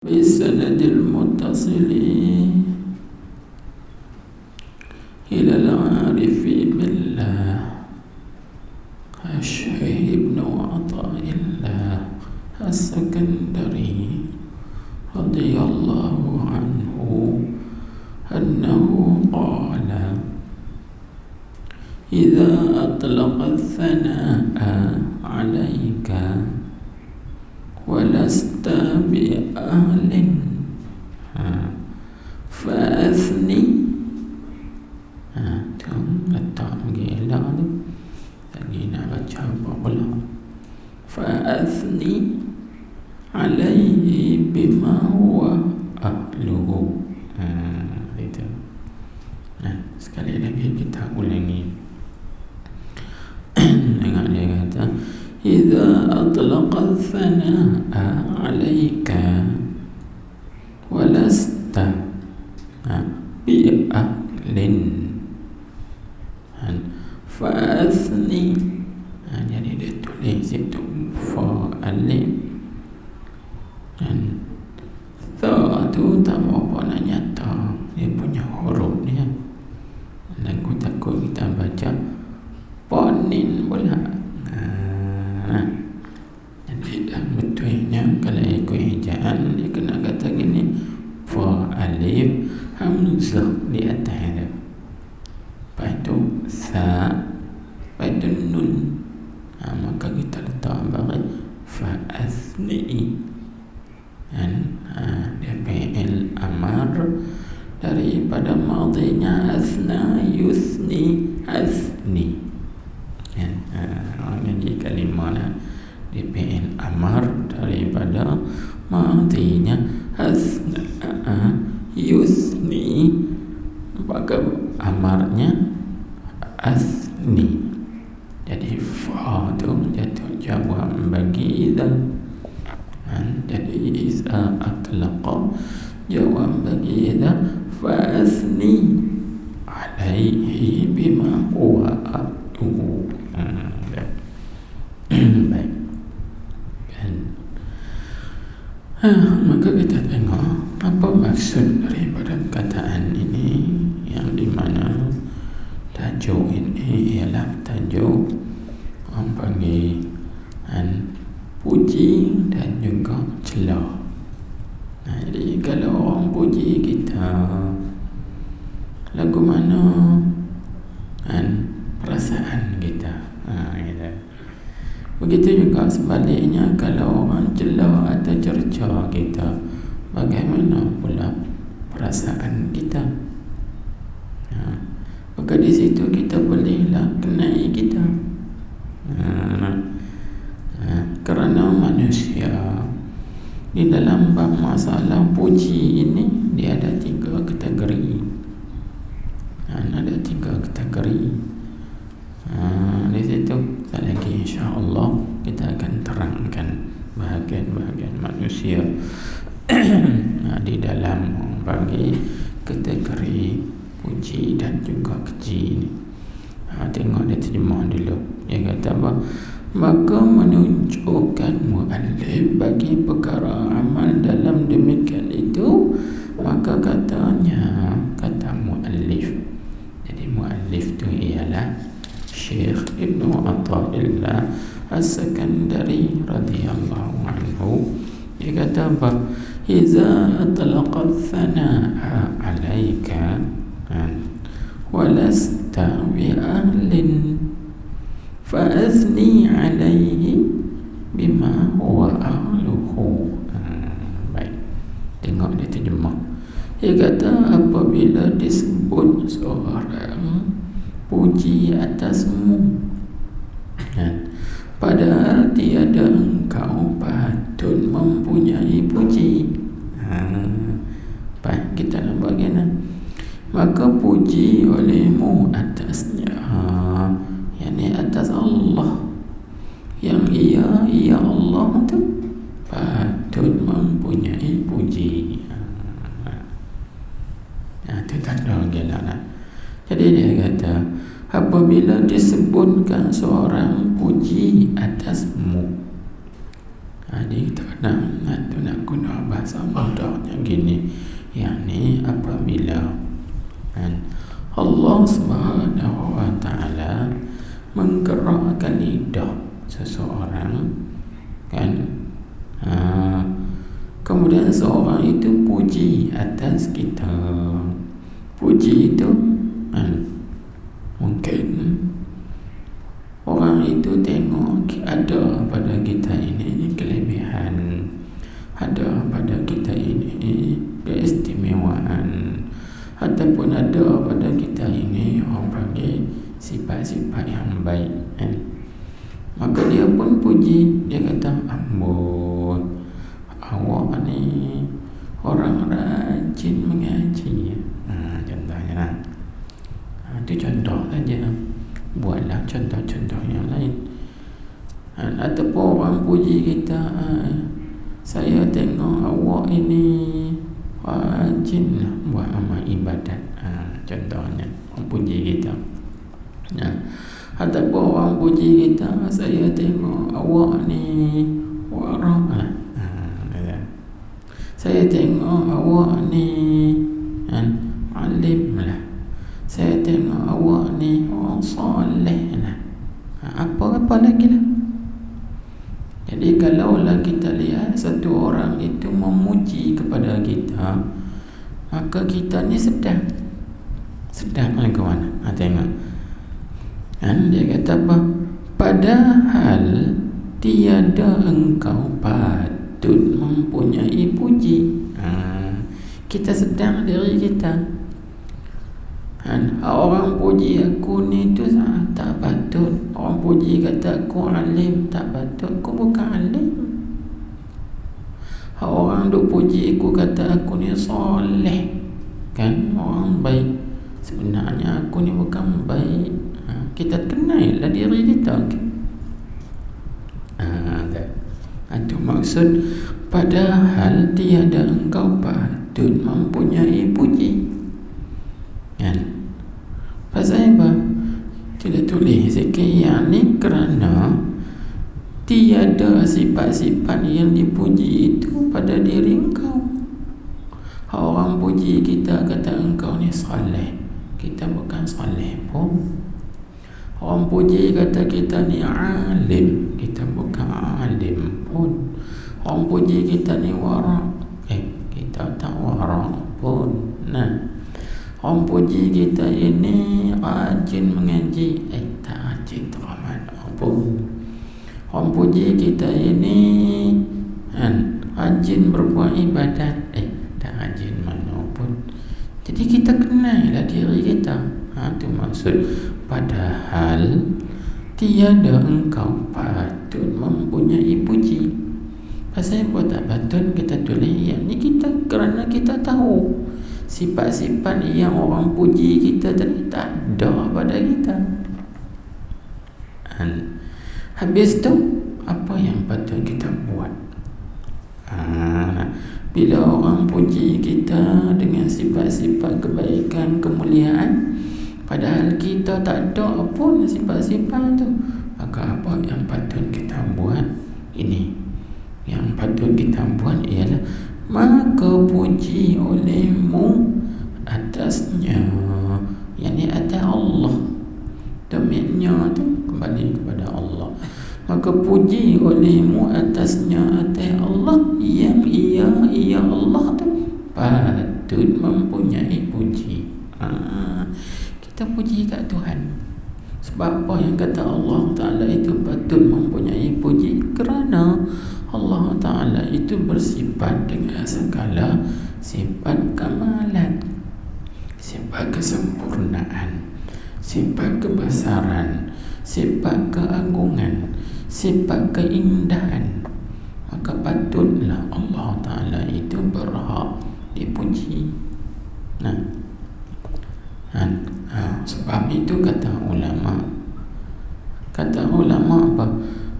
بالسند المتصل إلى العارف بالله الشيخ ابن عطاء الله السكندري رضي الله عنه أنه قال: إذا أطلق الثناء عليك ولست بأهل فأثني. Tu letak gila tu, lagi nak baca apa pula. Fa'athni alaihi bima huwa ahluhu. Itu. Sekali lagi kita ulangi. Dengar dia kata, Idza atlaqa al-thana'a 'alaika wa lasta bi ahlin fa'athni. Jadi dia tulis itu fa alif dan tha tu tak apa nak nyata, dia punya huruf dia. Dan aku takut kita baca ponin pula. Jadi dah betulnya kalau ikut ejaan dia kena kata gini, fa alif hamzah di atas dia, lepas tu sa, lepas tu nun. Maka kita letak bagi fa asni. Dan dia fi'il amar daripada madinya asna yusni asni. Jadi kalimah di fi'il amar daripada madinya asna yusni, maka amarnya asni. Jadi fa tu jatuh jawab bagi idza. Jadi idza atlaqa jawab bagi idza fa asni alaihi bima huwa ahluhu. Baik. Maka kita tengok apa maksud daripada perkataan ini, yang di mana tajuk ini ialah tajuk orang panggil puji dan juga celah. Jadi kalau orang puji kita, lagu mana perasaan kita, gitu. Begitu juga sebaliknya, kalau orang celah atau cerca kita, bagaimana pula perasaan kita. Maka di situ kita bolehlah kenai kita. Kerana manusia di dalam bab masalah puji ini, dia ada 3 kategori. Ada 3 kategori. Di situ lagi insya-Allah kita akan terangkan bahagian-bahagian manusia di dalam bagi kategori puji dan juga keji ini. Tengok dia terjemah dulu. Dia kata apa? Maka menunjukkan muallif bagi perkara amal dalam demikian itu, maka katanya, kata muallif. Jadi muallif tu ialah Syekh Ibn Atha'illah As-Sakandari radhiyallahu anhu. Dia kata apa? Iza atlaqa al-thana'a 'alaika wa lasta bi ahlin fa'athni 'alaihi bima huwa ahluhu. Baik. Tengok dia terjemah. Dia kata apabila disebut seorang puji atasmu, padahal tiada engkau patut mempunyai puji. Baik, kita nak bagaimana? Maka puji olehmu atasnya, yakni atas Allah, yang ia Allah tu patut mempunyai puji. Itu tanda gila. Jadi dia kata apabila disebutkan seorang puji atasmu, Jadi nak guna bahasa mudahnya gini, yakni apabila Allah Subhanahu wa ta'ala menggerakkan lidah seseorang kan, kemudian seorang itu puji atas kita. Puji itu mungkin orang itu tengok ada pada kita ini kelebihan, ada pada kita ini keistimewaan, ataupun ada pada kita ini orang panggil sifat-sifat yang baik maka dia pun puji. Dia kata, ambon, awak ni orang rajin mengaji. Contohnya itu contoh saja. Buatlah contoh-contoh yang lain. Ataupun orang puji kita, saya tengok awak ini rajin buat amal ibadat. Contohnya orang puji kita. Ataupun orang puji kita, saya tengok awak ni warah. Saya tengok awak ni alim lah. Saya tengok awak ni orang soleh lah. Apa-apa lagi lah. Jadi kalaulah kita lihat satu orang itu memuji kepada kita, maka kita ni sedang lah ke mana? Tengok. Dia kata apa? Padahal tiada engkau patut mempunyai puji. Kita sedang diri kita. Orang puji aku ni tu tak patut. Orang puji kata aku alim, tak patut. Aku bukan alim. Orang duk puji aku kata aku ni soleh, kan, orang baik. Sebenarnya aku ni bukan baik. Kita kenal lah diri kita. Itu maksud padahal tiada engkau patut mempunyai puji. Kan? Pasal apa? Tidak tulis sikit yang ni kerana tiada sifat-sifat yang dipuji itu pada diri engkau. Orang puji kita kata engkau ni soleh, kita bukan soleh pun. Orang puji kata kita ni alim, kita bukan alim pun. Orang puji kita ni warak, kita tak warak pun. Orang puji kita ini rajin mengaji, tak rajin teramat pun. Orang puji kita ini rajin berbuat ibadat, tak rajin mana pun. Jadi kita kenal lah diri kita. Itu maksud padahal tiada engkau patut mempunyai puji. Pasal apa tak patut kita tulis yang ni kita, kerana kita tahu sifat-sifat yang orang puji kita tadi tak ada pada kita. Habis tu apa yang patut kita buat? Bila orang puji kita dengan sifat-sifat kebaikan, kemuliaan, padahal kita tak ada pun sifat-sifat tu, maka apa yang patut kita buat? Ini yang patut kita buat ialah maka puji olehmu atasnya, yakni atas Allah. Domainnya tu kembali kepada Allah. Maka puji olehmu atasnya atas Allah, yang ia Allah tu patut mempunyai puji. Kita puji kat Tuhan. Sebab apa yang kata Allah Ta'ala itu patut mempunyai puji? Kerana Allah Ta'ala itu bersifat dengan segala sifat kamalan, sifat kesempurnaan, sifat kebesaran, sifat keagungan, sifat keindahan. Maka patutlah Allah Ta'ala itu berhak dipuji. Sebab itu kata ulama apa?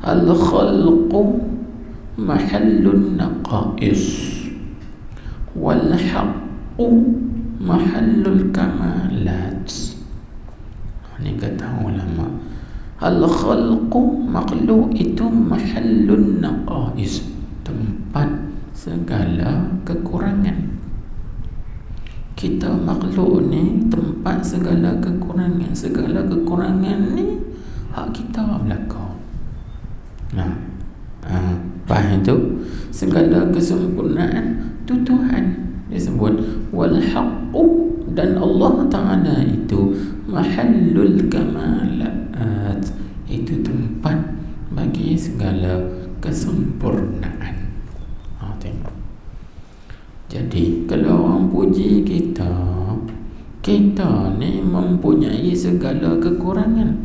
Al-khalqu mahallun naqais wal haqqu mahallul kamalat. Ini kata ulama. Al-khalqu, makhluk itu mahallun naqais, segala kekurangan. Kita makhluk ni tempat segala kekurangan. Segala kekurangan ni hak kita belaka. Faham tu? Segala kesempurnaan tu Tuhan. Dia sebut wal haqqu, dan Allah Ta'ala itu mahallul kamalat, itu tempat bagi segala kesempurnaan. Tengok. Jadi kalau orang puji kita, kita ni mempunyai segala kekurangan.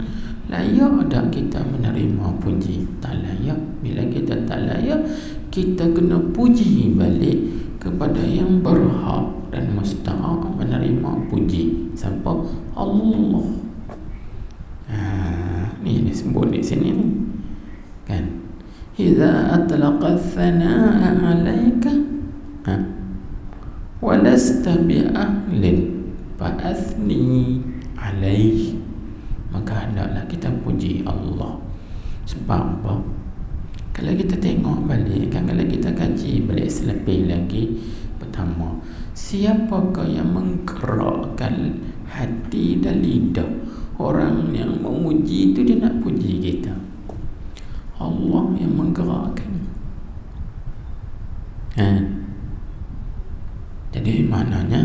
Layak tak kita menerima puji? Tak layak. Bila kita tak layak, kita kena puji balik kepada yang berhak dan mustahak menerima puji. Siapa? Allah. Ni disebut di sini ni, kan? Idza atlaqa thanaa 'alaika wa lasta bi'ahlin fa'athni 'alaihi, maka hendaklah kita puji Allah. Sebab apa? Kalau kita tengok balik kan, kalau kita kaji balik selebih lagi, pertama, siapakah yang menggerakkan hati dan lidah orang yang memuji itu? Dia nak puji kita, Allah yang menggerakkan. Jadi maknanya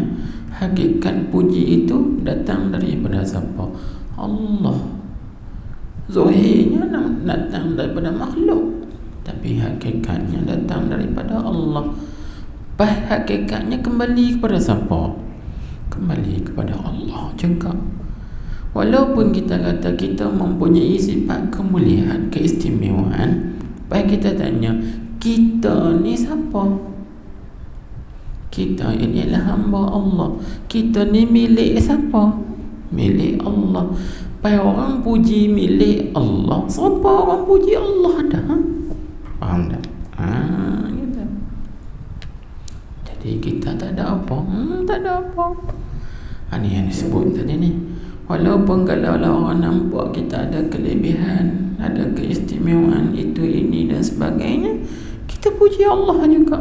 hakikat puji itu datang daripada siapa? Allah. Zahirnya datang daripada makhluk, tapi hakikatnya datang daripada Allah. Hakikatnya kembali kepada siapa? Kembali kepada Allah juga. Walaupun kita kata kita mempunyai sifat kemuliaan, keistimewaan, baik kita tanya, kita ni siapa? Kita ini adalah hamba Allah. Kita ni milik siapa? Milik Allah. Baik orang puji milik Allah, siapa orang puji Allah dah? Faham tak? Gitu. Jadi kita tak ada apa. Tak ada apa. Ini yang disebut tadi ni. Walaupun kalau orang nampak kita ada kelebihan, ada keistimewaan itu, ini dan sebagainya, kita puji Allah juga.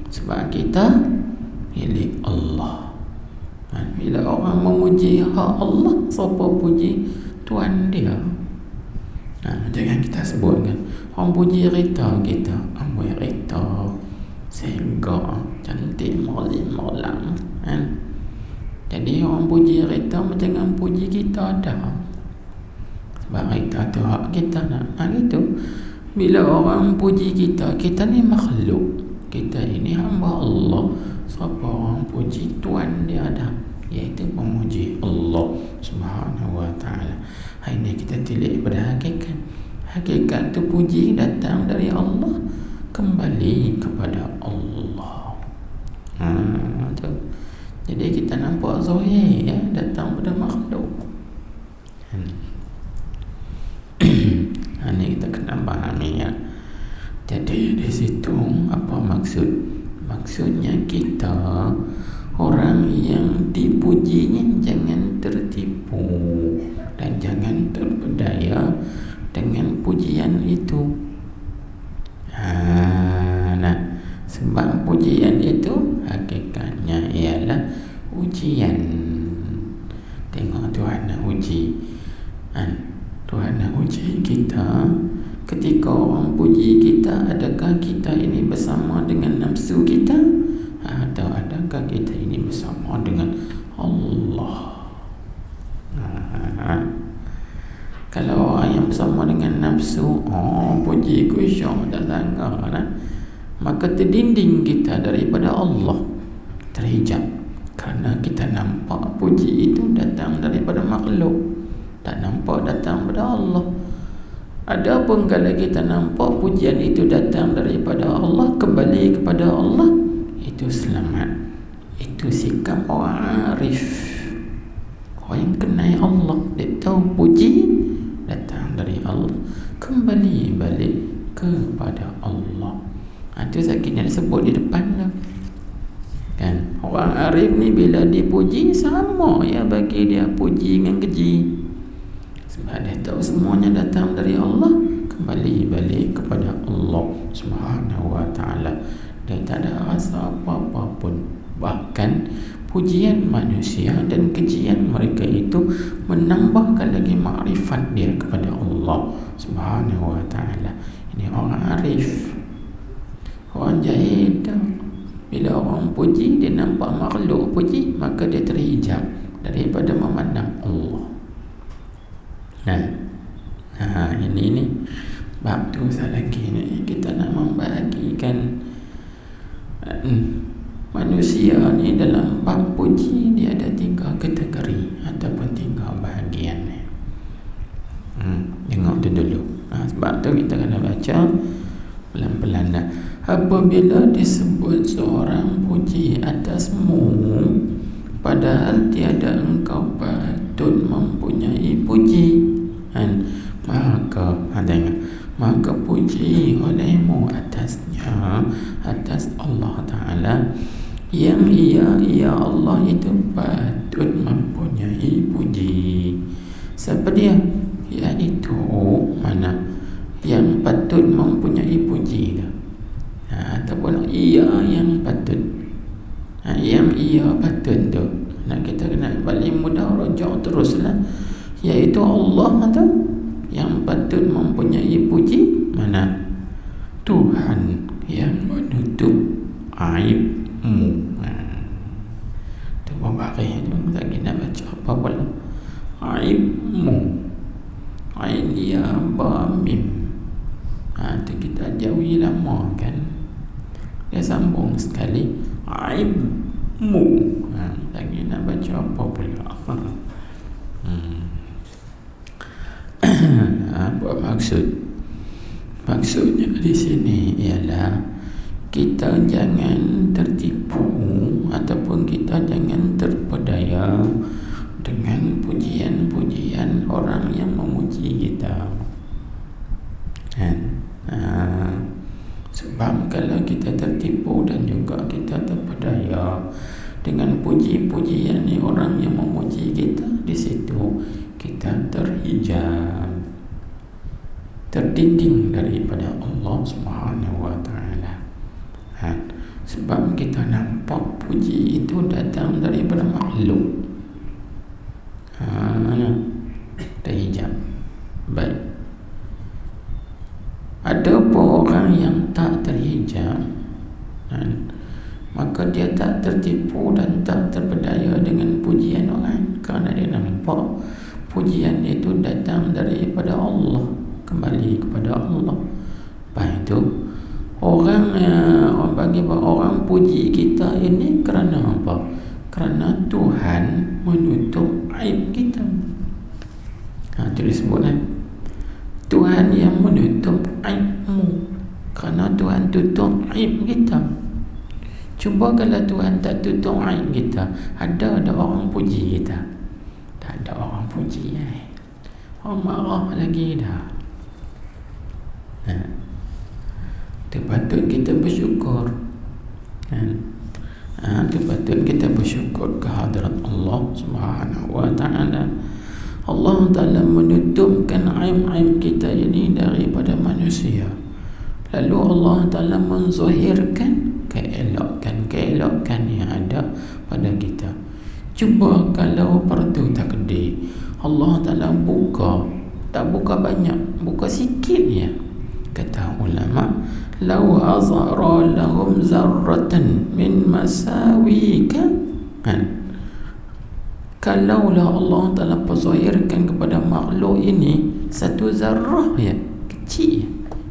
Sebab kita milik Allah. Bila orang memuji hak Allah, siapa puji? Tuan dia. Jangan kita sebut kan, orang puji Rita kita, amboi Rita sehingga cantik malam kan. Jadi orang puji Rita jangan puji kita dah. Sebab Rita tu hak kita nak. Gitu. Bila orang puji kita, kita ni makhluk, kita ini hamba Allah. Siapa orang puji? Tuan dia dah, iaitu memuji Allah Subhanahu wa ta'ala. Hari ini kita tilik pada hakikat. Hakikat tu puji datang dari Allah, kembali kepada Allah. Tu. Jadi kita nampak zahir ya, datang pada makhluk. Ini kita kena fahami ya. Jadi di situ apa maksud? Maksudnya kita orang yang dipujinya jangan tertipu dan jangan terpedaya dengan pujian itu. Sebab pujian itu hakikatnya ialah ujian. Tengok Tuhan nak uji, Tuhan nak uji kita. Ketika orang puji kita, adakah kita ini bersama dengan nafsu kita, atau adakah kita ini bersama dengan Allah? Kalau orang yang bersama dengan nafsu, puji ku syok tak sangka lah, maka terdinding kita daripada Allah, terhijab. Kerana kita nampak puji itu datang daripada makhluk, tak nampak datang daripada Allah. Adapun kalau kita nampak pujian itu datang daripada Allah, kembali kepada Allah, itu selamat. Itu sikap orang arif, orang yang kenal Allah. Dia tahu puji datang dari Allah, kembali balik kepada Allah. Itu sakitnya disebut di depan lah. Kan? Orang arif ni bila dipuji, sama ya bagi dia puji dengan keji. Sebab dia tahu semuanya datang dari Allah, kembali balik kepada Allah Subhanahu wa ta'ala. Dia tak ada rasa apa-apa pun. Bahkan pujian manusia dan kejian mereka itu menambahkan lagi makrifat dia kepada Allah Subhanahu wa ta'ala. Ini orang arif, orang jahil. Bila orang puji, dia nampak makhluk puji, maka dia terhijab daripada memandang Allah. Ini bab tu lagi ni. Kita nak membahagikan manusia ni dalam bab puji. Dia ada 3 kategori ataupun 3 bahagian ni. Tengok tu dulu. Sebab tu kita kena baca pelan-pelan dah. Apabila disebut seorang puji atasmu, padahal tiada engkau patut mempunyai puji, maka puji olehmu atasnya, atas Allah Ta'ala, yang ia Allah itu patut mempunyai puji. Siapa dia? Iaitu mana yang patut mempunyai puji tu, ataupun ia yang patut, yang ia patut tu. Kita kena balik mudah rujuk teruslah, iaitu Allah tu yang patut mempunyai puji. Mana? Tuhan yang menutup aibmu. Tu baris tu lagi nak baca apa pula? Aibmu, ain ya ba mim. Tu kita jauhi lama kan. Dia sambung sekali, aibmu. Lagi nak baca apa pula? Apa maksud? Maksudnya di sini ialah kita jangan tertipu ataupun kita jangan terpedaya dengan pujian-pujian orang yang memuji kita. Sebab kalau kita tertipu dan juga kita terpedaya dengan puji-pujian ni orang yang memuji kita, di situ kita terhijab, terdinding daripada Allah Subhanahu wa ta'ala. Sebab kita nampak puji itu datang daripada makhluk. Terhijab. Baik. Ada pun orang yang tak terhijab, maka dia tak tertipu dan tak terpedaya dengan pujian orang, kerana dia nampak pujian itu datang daripada Allah, kembali kepada Allah. Baik itu orang bagi orang puji kita ini kerana apa? Kerana Tuhan menutup aib kita. Itu disebutlah Tuhan yang menutup aibmu, kerana Tuhan tutup aib kita. Cuba kalau Tuhan tak tutup aib kita, ada orang puji kita? Tak ada orang puji. Orang marah lagi dah. Itu patut kita bersyukur. Itu patut kita bersyukur ke hadirat Allah Subhanahu wa ta'ala. Allah Ta'ala menutupkan aib-aib kita ini daripada manusia. Lalu Allah Ta'ala menzahirkan keelokan yang ada pada kita. Cuba kalau fardu takdir, Allah Ta'ala buka, tak buka banyak, buka sikit ya. Kata ulama, law azhara lahum zarratan min masawika, kalaulah Allah Ta'ala perzahirkan kepada makhluk ini satu zarrah ya, kecil.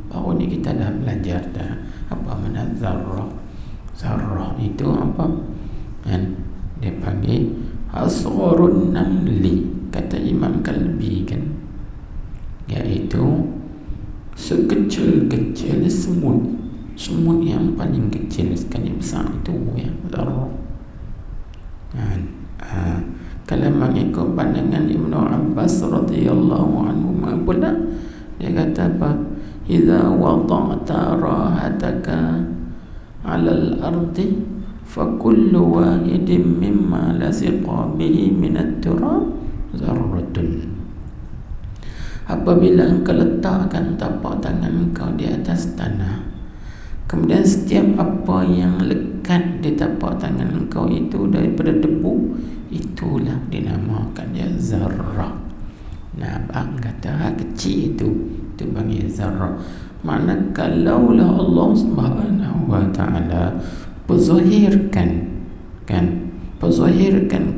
Baru ni kita dah belajar dah apa makna zarrah. Zarrah itu apa? Dia panggil asgharun namli, kata Imam Kalbi kan, iaitu sekecil-kecil semut yang paling kecil sekali besar itu ya, zarrah. Kalau mengikut pandangan Ibnu Abbas radhiyallahu anhu pula, dia kata apa? Idza wada'ta rahataka 'alal ardi fa kullu wahidin mimma lasiqa bihi min at-turab zarratun. Apabila engkau letakkan tapak tangan engkau di atas tanah, Kemudian setiap apa yang lekat di tapak tangan engkau itu daripada debu, itulah dinamakan dia zarrah. Nah, abang kata kecil itu panggil zarrah. Makna kalaulah Allah Subhanahu wa ta'ala perzahirkan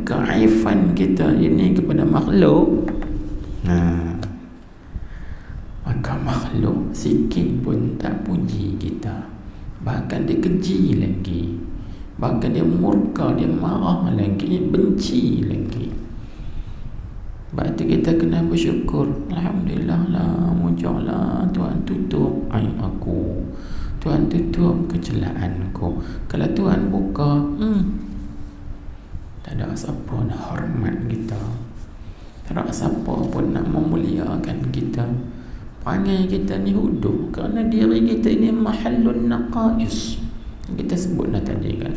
keaifan kita ini kepada makhluk, maka makhluk sikit pun tak puji kita, bahkan dia keji lagi, bahkan dia murka, dia marah lagi, benci lagi. Sebab tu kita kena bersyukur. Alhamdulillah lah, mujarlah Tuhan tutup aib aku, Tuhan tutup kecelaanku. Kalau Tuhan buka, tak ada siapa nak hormat kita, tak ada siapa pun nak memuliakan kita. Panggil kita ni huduh kerana diri kita ini mahallun naqais. Kita sebut dah tadi kan,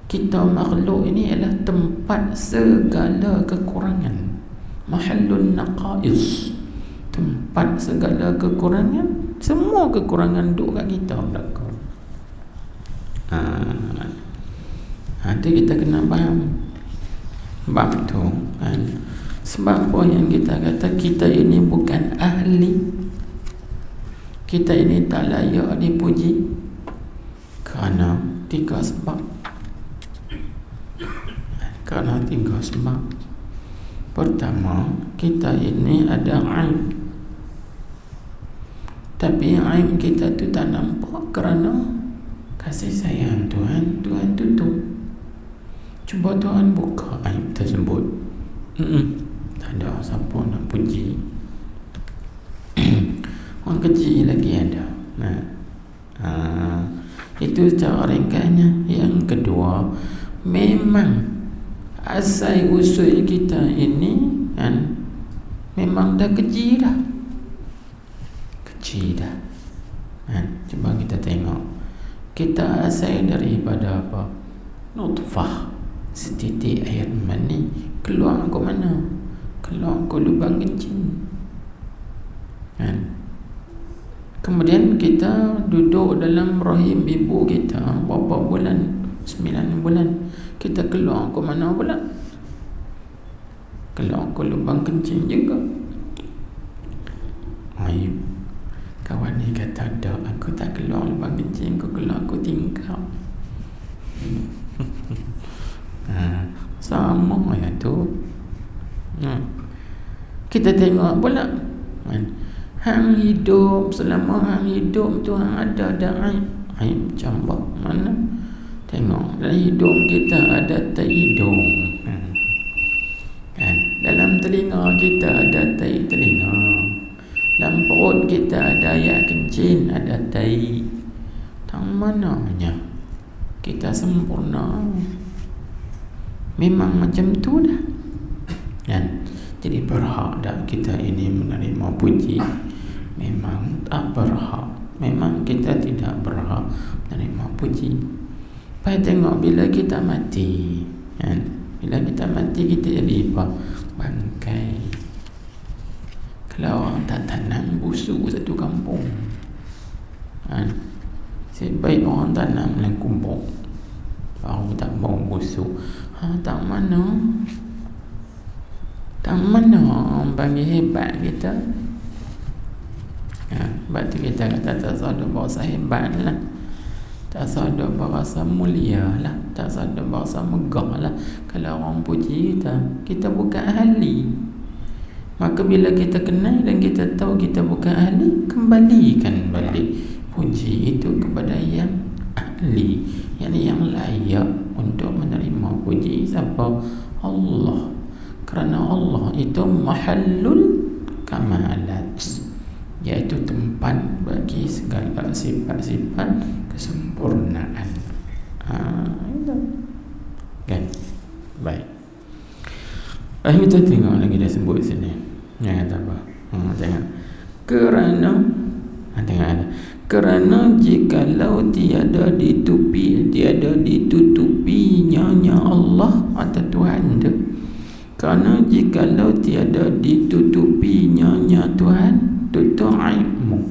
kita makhluk ini adalah tempat segala kekurangan. Mahallun naqais, tempat segala kekurangan. Semua kekurangan duduk kat kita belakang. Nanti kita kena faham bab tu kan. Sebab apa yang kita kata kita ini bukan ahli, kita ini tak layak dipuji kerana tiga sebab. Pertama, kita ini ada aib, tapi aib kita tu tak nampak kerana kasih sayang Tuhan tutup. Cuba Tuhan buka aib tersebut, tak ada siapa nak puji. Orang kecil lagi ada. Itu cara ringkasnya. Yang kedua, memang asal usul kita ini kan memang dah kecil dah kan. Cuba kita tengok, kita asal daripada apa? Nutfah, setitik air mani keluar ke mana? Keluar ke lubang kencing kan. Kemudian kita duduk dalam rahim ibu kita berapa bulan? 9 bulan. Kita keluar ke mana pula? Keluar ke lubang kencing juga. Aib. Kawan ni kata, tak, aku tak keluar lubang kencing, aku keluar aku tingkap. Sama ya tu. Kita tengok pula hang hidup, selama hang hidup tu hang ada aib macam mana? Tengok, dalam hidung kita ada tai hidung kan? Dalam telinga kita ada tai telinga, dalam perut kita ada air kencing, ada tai. Tang mananya kita sempurna? Memang macam tu dah kan? Jadi berhak tak kita ini menerima puji? Memang tak berhak. Memang kita tidak berhak menerima puji. Pai tengok bila kita mati kan? Bila kita mati kita jadi apa? Bangkai. Kalau orang tak tanam busuk satu kampung kan? Sebaik orang tanam dalam kumpul, baru tak bau busuk. Tak mana orang panggil hebat kita. Sebab tu kita kata tak sadar berasa hebat lah, tak sadar berasa mulia lah, tak sadar berasa megah lah. Kalau orang puji kita bukan ahli. Maka bila kita kenal dan kita tahu kita bukan ahli, kembalikan balik puji itu kepada yang ahli, yang layak untuk menerima puji. Siapa? Allah. Kerana Allah itu mahallul kamalat, iaitu tempat bagi segala sifat-sifat kesempurnaan. Itu kan. Baik. Kita tengok lagi dia sebut sini. Yang kata apa? Tengok. Kerana jikalau tiada ditutupinya Allah atau Tuhan tu. Kerana jikalau tiada ditutupinya Tuhan, tutup aibmu.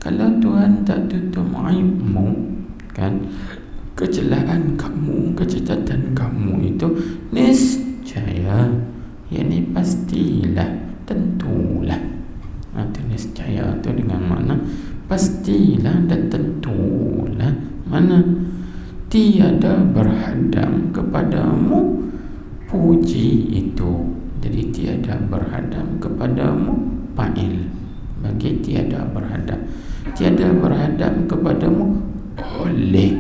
Kalau Tuhan tak tutup aibmu, kan, kecelakaan kamu, kecacatan kamu itu niscaya, yakni pastilah, tentulah. Itu niscaya itu dengan mana pastilah dan tentulah, mana tiada berhadam kepadamu puji itu. Jadi tiada berhadam kepadamu fa'il bagi tiada berhadap. Tiada berhadap kepadamu oleh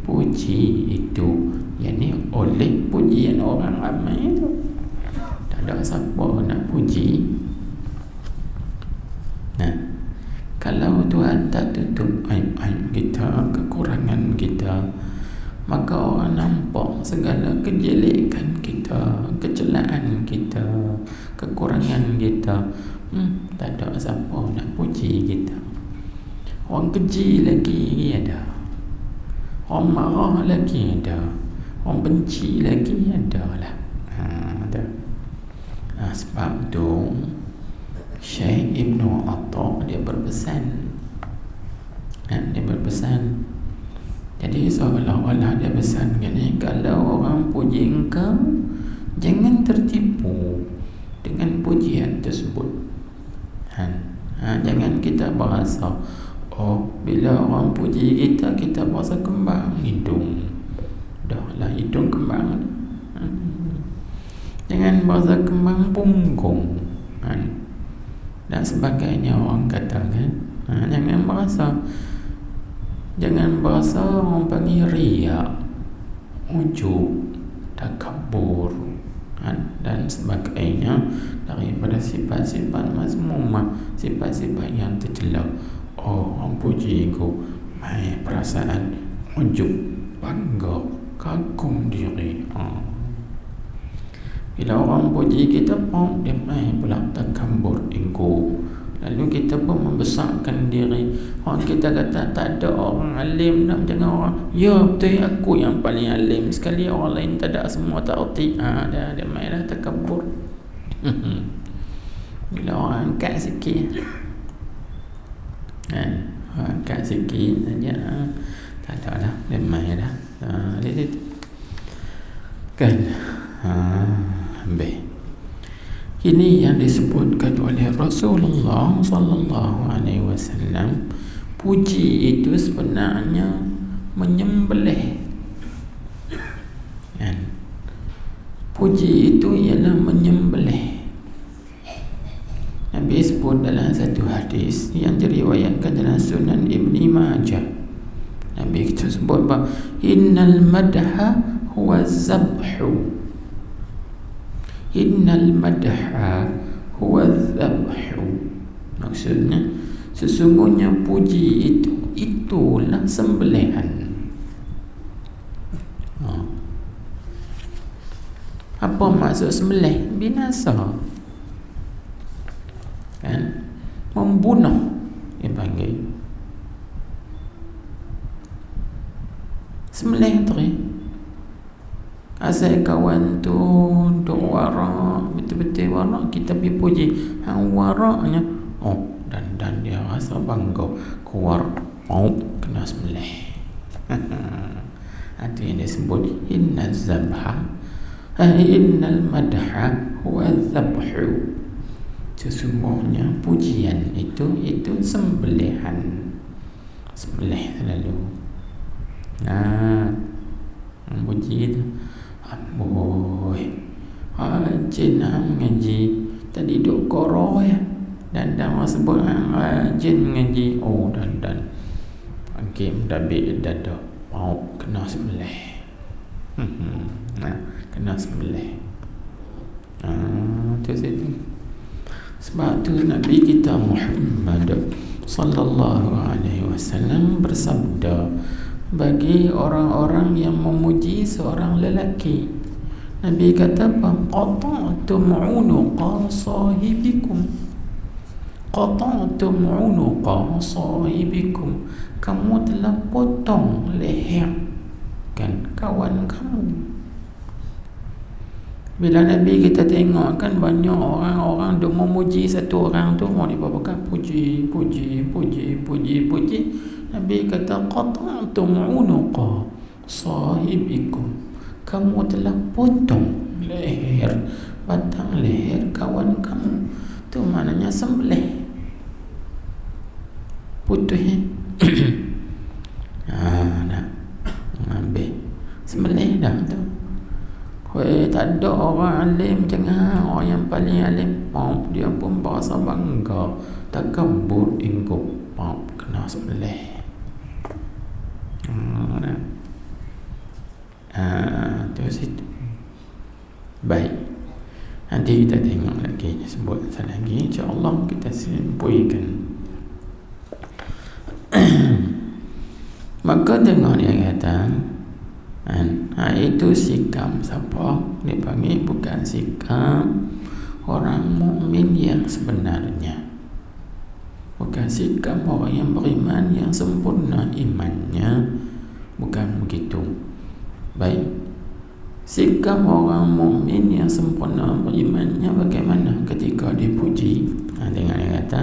puji itu, yakni oleh pujian orang ramai itu. Tak ada siapa nak puji. Nah, kalau Tuhan tak tutup aib-aib kita, kekurangan kita, maka orang nampak segala kejelekan kita, kecelaan kita, kekurangan kita. Tak ada siapa nak puji kita. Orang keji lagi ada, orang marah lagi ada, orang benci lagi ada lah. Ada. Sebab tu Syekh Ibnu Atta dia berpesan. Dia berpesan. Jadi seolah-olah dia pesan gini, kalau orang puji engkau, jangan tertipu dengan pujian tersebut. Jangan kita berasa, bila orang puji kita, kita berasa kembang hidung. Dah lah hidung kembang. Jangan berasa kembang punggung, dan sebagainya orang kata, kan. Jangan berasa orang panggil riak, ujub, takabur, dan sebagainya daripada sifat-sifat mazmumah, sifat-sifat yang tercela. Orang puji aku, mai perasaan ujub, bangga, kagum diri. Bila orang puji kita pun, dia mai pula takabur, ego. Lalu kita pun membesarkan diri. Orang kita kata tak ada orang alim, nak jangan orang, ya betul aku yang paling alim, sekali orang lain tak ada, semua tak erti. Dia mai dah takabur. Bila orang angkat sikit, angkat sikit saja, tak ada lah, dia mai dah. Dia kan. Habis. Ini yang disebutkan oleh Rasulullah sallallahu alaihi wasallam. Puji itu sebenarnya menyembelih. Puji itu ialah menyembelih. Nabi sebut dalam satu hadis yang diriwayatkan dalam Sunan Ibni Majah. Nabi kita sebut bahawa innal madha huwa zabhu. Innal madha huwa zabhu. Maksudnya sesungguhnya puji itulah sembelihan. Apa maksud sembelih? Binasa, kan? Membunuh dia panggil sembelih tu. Asal kawan tu duk warak, betul-betul warak, kita pergi puji. Waraknya, dan dia rasa bangga, keluar, kena sembelih. Itu yang disebut innal zabha, innal madha huwa zabhu. Sesungguhnya pujian itu sembelihan. Sembelih selalu. Puji itu, amboi, rajin mengaji. Tadi duk koroh ya, dan sebut rajin mengaji. Dan hakim dabik dada, kena sembelih. Kena sembelih. Itu situ. Sebab tu Nabi kita Muhammad sallallahu alaihi wasallam bersabda, bagi orang-orang yang memuji seorang lelaki, Nabi kata apa? Qata'tum 'unuqa sahibikum. Qata'tum 'unuqa sahibikum. Kamu telah potong leher kan kawan kamu. Bila Nabi kita tengok kan banyak orang-orang duk memuji satu orang tu, mau dibawakan puji. Nabi kata qata'tum unuqa sahibikum, kamu telah potong leher, batang leher kawan kamu. Tu maknanya sembelih, putus dah ambil sembelih dah tu. Tak ada orang alim jangan orang yang paling alim dia pun berasa bangga, takabur ingkup kena sembelih. Tu situ. Baik, nanti kita tengok lagi, sebut lagi, insya-Allah kita simpuikan. Maka tengok dia kata itu sikap siapa? Dia panggil bukan sikap orang mukmin yang sebenarnya, bukan sikap orang yang beriman yang sempurna imannya, bukan begitu. Baik, sikap orang mukmin yang sempurna berimannya bagaimana ketika dipuji? Tengok dia kata,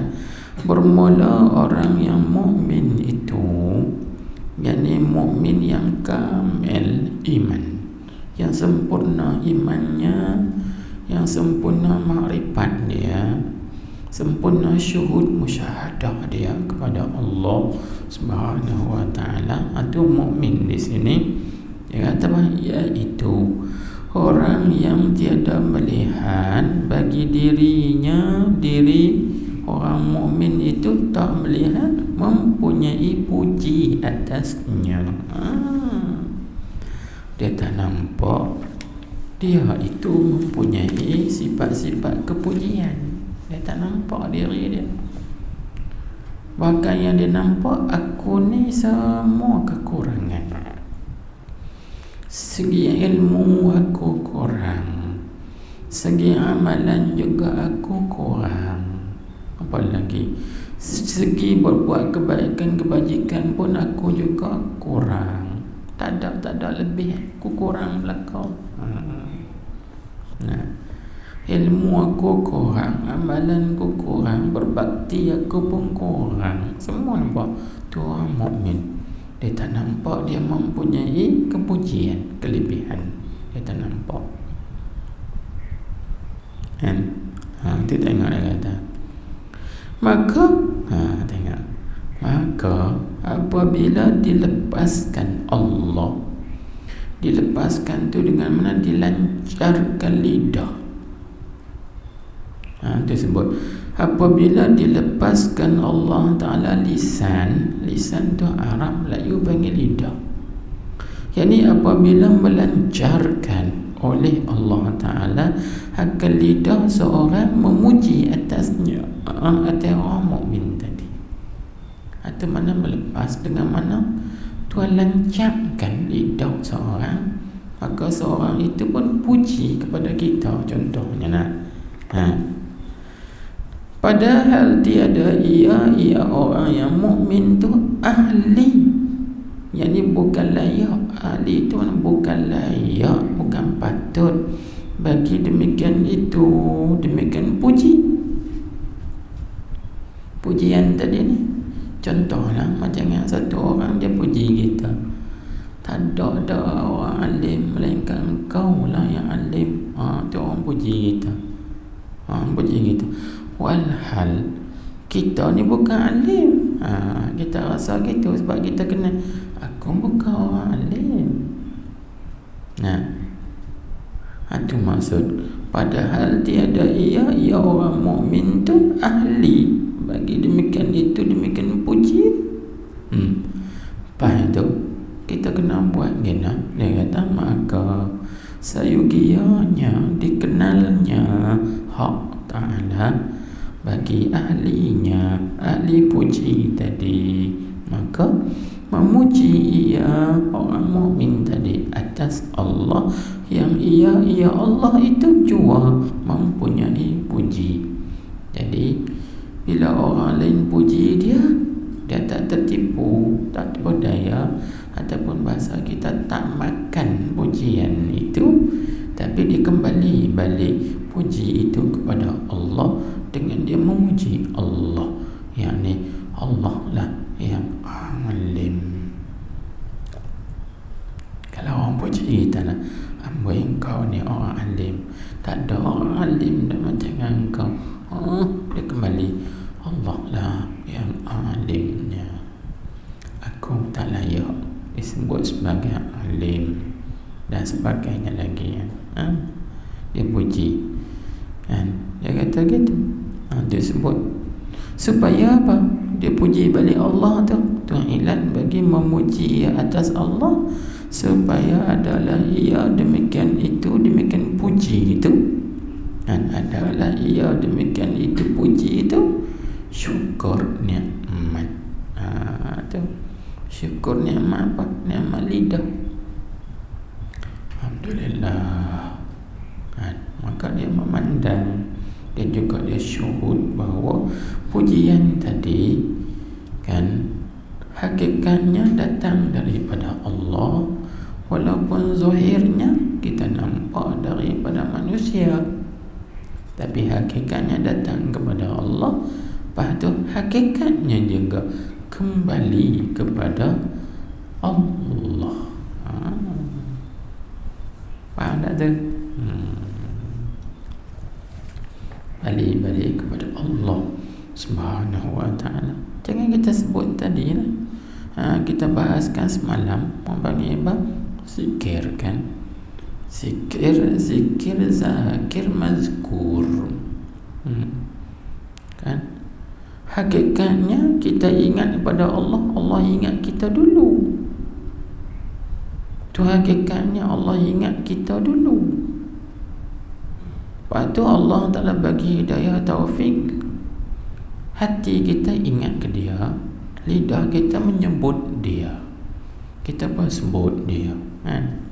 bermula orang yang mukmin itu, yakni mukmin yang kamil iman, yang sempurna imannya, yang sempurna makrifat dia, sempurna syuhud musyahadah dia kepada Allah Subhanahu wa taala. Itu mukmin di sini. Dia kata iaitu orang yang tiada melihat bagi dirinya, diri orang mukmin itu tak melihat mempunyai puji atasnya. Dia tak nampak dia itu mempunyai sifat-sifat kepujian. Dia tak nampak diri dia. Bahkan yang dia nampak, aku ni semua kekurangan. Segi ilmu aku kurang, segi amalan juga aku kurang, apalagi segi berbuat kebaikan kebajikan pun aku juga kurang. Tak ada lebih, aku kurang belakang. Ilmu aku kurang, amalan aku kurang, berbakti aku pun kurang. Semua nampak. Tu orang mukmin. Dia tak nampak dia mempunyai kepujian, kelebihan. Dia tak nampak. Kita tengok dia kata. Maka apabila dilepaskan Allah, dilepaskan tu dengan mana? Dilancarkan lidah. Itu sebut apabila dilepaskan Allah Ta'ala lisan tu Arab, Melayu panggil lidah. Yani apabila melancarkan oleh Allah Ta'ala akan lidah seorang memuji atasnya, atas orang mukmin tadi. Atau mana melepas dengan mana Tuhan lancarkan lidah seorang, maka seorang itu pun puji kepada kita. Contohnya padahal tiada ia orang yang mukmin tu ahli, yani bukan layak. Ahli itu bukan layak, bukan patut bagi demikian itu, demikian pujian tadi ni. Contohlah macam yang satu orang dia puji kita, tak ada orang alim melainkan engkau lah yang alim. Tu orang puji kita, puji kita. Walhal kita ni bukan alim. Kita rasa gitu sebab kita kena, aku bukan orang alim. Itu maksud padahal tiada ia orang mukmin tu ahli bagi demikian itu, demikian puji. Lepas itu kita kena buat gina. Dia kata maka sayugianya dikenalnya hak Ta'ala bagi ahlinya, ahli puji tadi, maka memuji ia orang mukmin tadi atas Allah yang ia Allah itu jua mempunyai puji. Jadi bila orang lain puji dia tak tertipu, tak berdaya, ataupun bahasa kita tak makan pujian itu, tapi Tapi dia kembali balik puji itu kepada Allah dengan dia memuji Allah, yakni Allah lah yang alim. Kalau orang puji kita lah, amboi engkau ni orang alim, tak ada orang alim dah macam engkau. Dia kembali, Allah lah yang alimnya, aku tak layak disebut sebagai alim dan sebagainya lagi. Dia puji, dia kata gitu. Dia sebut supaya apa? Dia puji balik Allah tu ilan bagi memuji atas Allah, supaya adalah ia demikian itu, demikian puji itu, dan adalah ia demikian itu puji itu syukur nikmat. Tu syukur nikmat apa? Nikmat lidah. Alhamdulillah. Maka dia memandang, dan juga dia syuhud bahawa pujian tadi kan hakikatnya datang daripada Allah, walaupun zahirnya kita nampak daripada manusia, tapi hakikatnya datang kepada Allah. Lepas tu hakikatnya juga kembali kepada Allah. Faham tak tu? Balik kepada Allah Subhanahu wa ta'ala. Jangan kita sebut tadi lah, kita bahaskan semalam, orang panggil apa? Zikir kan? Zikir, zakir, mazkur. Kan? Hakikatnya kita ingat kepada Allah, Allah ingat kita dulu. Tu hakikatnya Allah ingat kita dulu. Lepas tu Allah Ta'ala bagi hidayah taufik, hati kita ingat ke dia, lidah kita menyebut dia, kita pun sebut dia kan?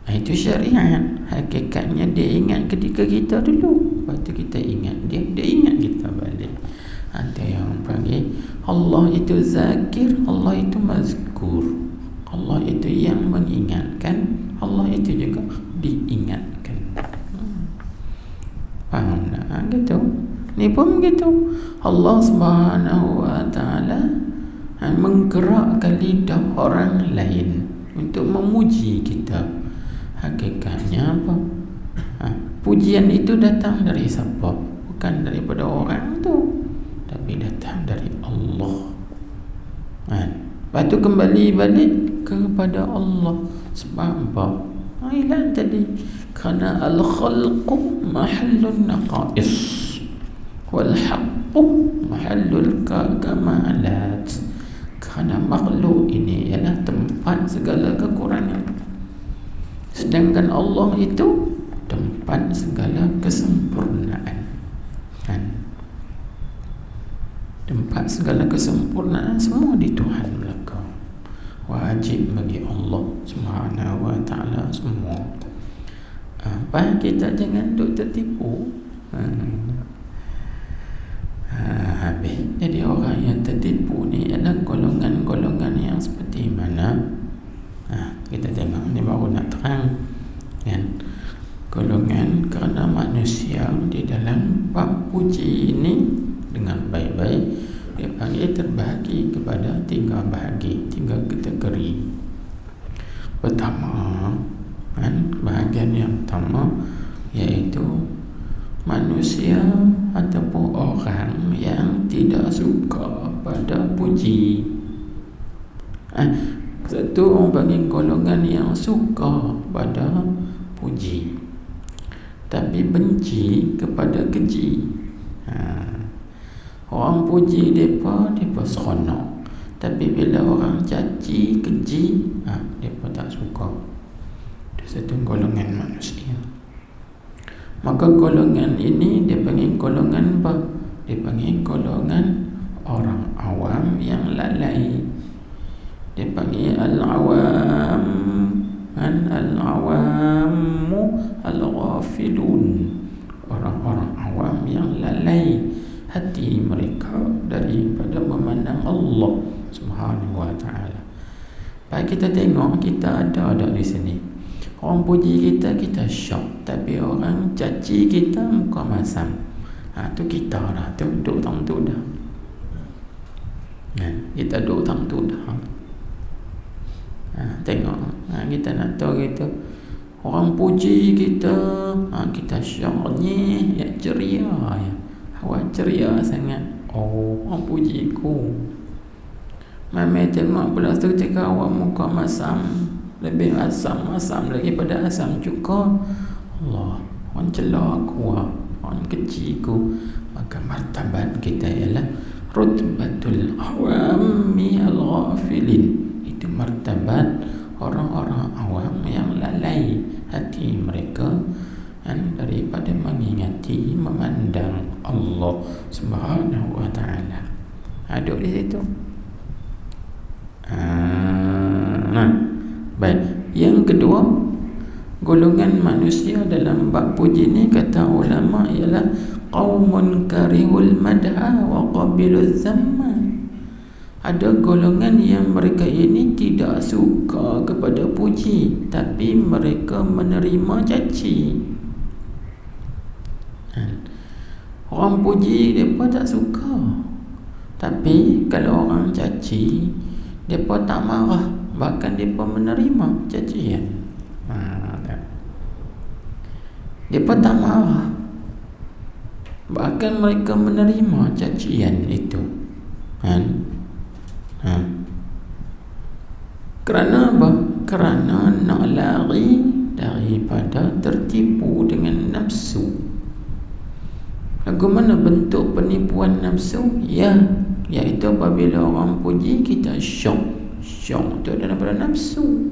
Itu syariat. Hakikatnya dia ingat ketika kita dulu, lepas tu kita ingat dia, dia ingat kita balik. Ada yang panggil Allah itu zakir, Allah itu mazkur. Allah itu yang mengingatkan, Allah itu juga diingatkan. Faham tak? Gitu. Ni pun begitu. Allah Subhanahu wa ta'ala menggerakkan lidah orang lain untuk memuji kita. Hakikatnya apa? Pujian itu datang dari siapa? Bukan daripada orang tu, tapi datang dari Allah. Lepas tu kembali balik kepada Allah. Sebab apa? Ilan tadi, kerana al-khalqu mahallun naqais wal haqqu mahallul kamalat. Kerana makhluk ini ialah tempat segala kekurangan, sedangkan Allah itu tempat segala kesempurnaan. Tempat segala kesempurnaan semua di Tuhan belaka. Wajib bagi Allah Subhanahu wa ta'ala semua. Apa kita jangan duk tertipu. Habis. Jadi orang yang tertipu ni adalah golongan-golongan yang seperti mana? Kita tengok ni baru nak terang kan? Golongan kerana manusia di dalam bab puji ini dengan baik-baik dia panggil terbahagi kepada 3 bahagi, 3 kategori. Pertama bahagian yang pertama iaitu manusia ataupun orang yang tidak suka pada puji. Satu orang panggil golongan yang suka pada puji tapi benci kepada keji. Orang puji mereka seronok, tapi bila orang caci, keji, mereka tak suka. Itu satu golongan manusia. Maka golongan ini dia panggil golongan apa? Dia panggil golongan orang awam yang lalai. Dia panggil al-awam, al-awamu al-ghafilun. Orang-orang awam yang lalai hati mereka daripada memandang Allah Subhanahu wa ta'ala. Baik, kita tengok kita ada di sini Orang puji kita, kita syok. Tapi orang caci kita, muka masam. Tu kita dah, tu duduk tang tu dah. Kita duduk tang tu dah. Tengok, kita nak tahu kita orang puji kita, kita syoknya, ya ceria ya. Awak ceria sangat. Orang puji ku. Mami tengok pula tu cakap awak muka masam, lebih asam lagi pada asam cuka. Allah, orang celah aku, orang kecil ku. Maka martabat kita ialah rutbatul awami al-ghafilin. Itu martabat orang-orang awam yang lalai hati mereka daripada mengingati, memandang Allah Subhanahu wa ta'ala. Duduk di situ. Baik. Yang kedua, golongan manusia dalam bab puji ni kata ulama ialah qaumun karihul madha wa qabiluz zamman. Ada golongan yang mereka ini tidak suka kepada puji, tapi mereka menerima caci. Orang puji mereka tak suka, tapi kalau orang caci mereka tak marah, bahkan mereka menerima cacian. Mereka tak marah, bahkan mereka menerima cacian itu. Kerana apa? Kerana nak lari daripada tertipu dengan nafsu. Bagaimana bentuk penipuan nafsu? Iaitu apabila orang puji kita syok itu daripada nafsu.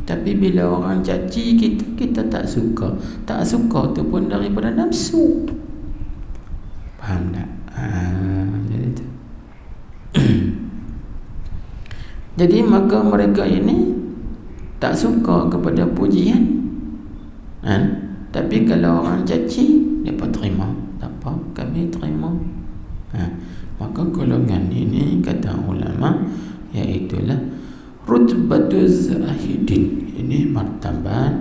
Tapi bila orang caci kita, kita tak suka. Tak suka tu pun daripada nafsu. Faham tak? Jadi tu. Jadi maka mereka ini tak suka kepada pujian. Tapi kalau orang caci, mereka terima. Tak apa, kami terima. Maka golongan ini kata ulama, iaitulah rutbatuz zahidin. Ini martabat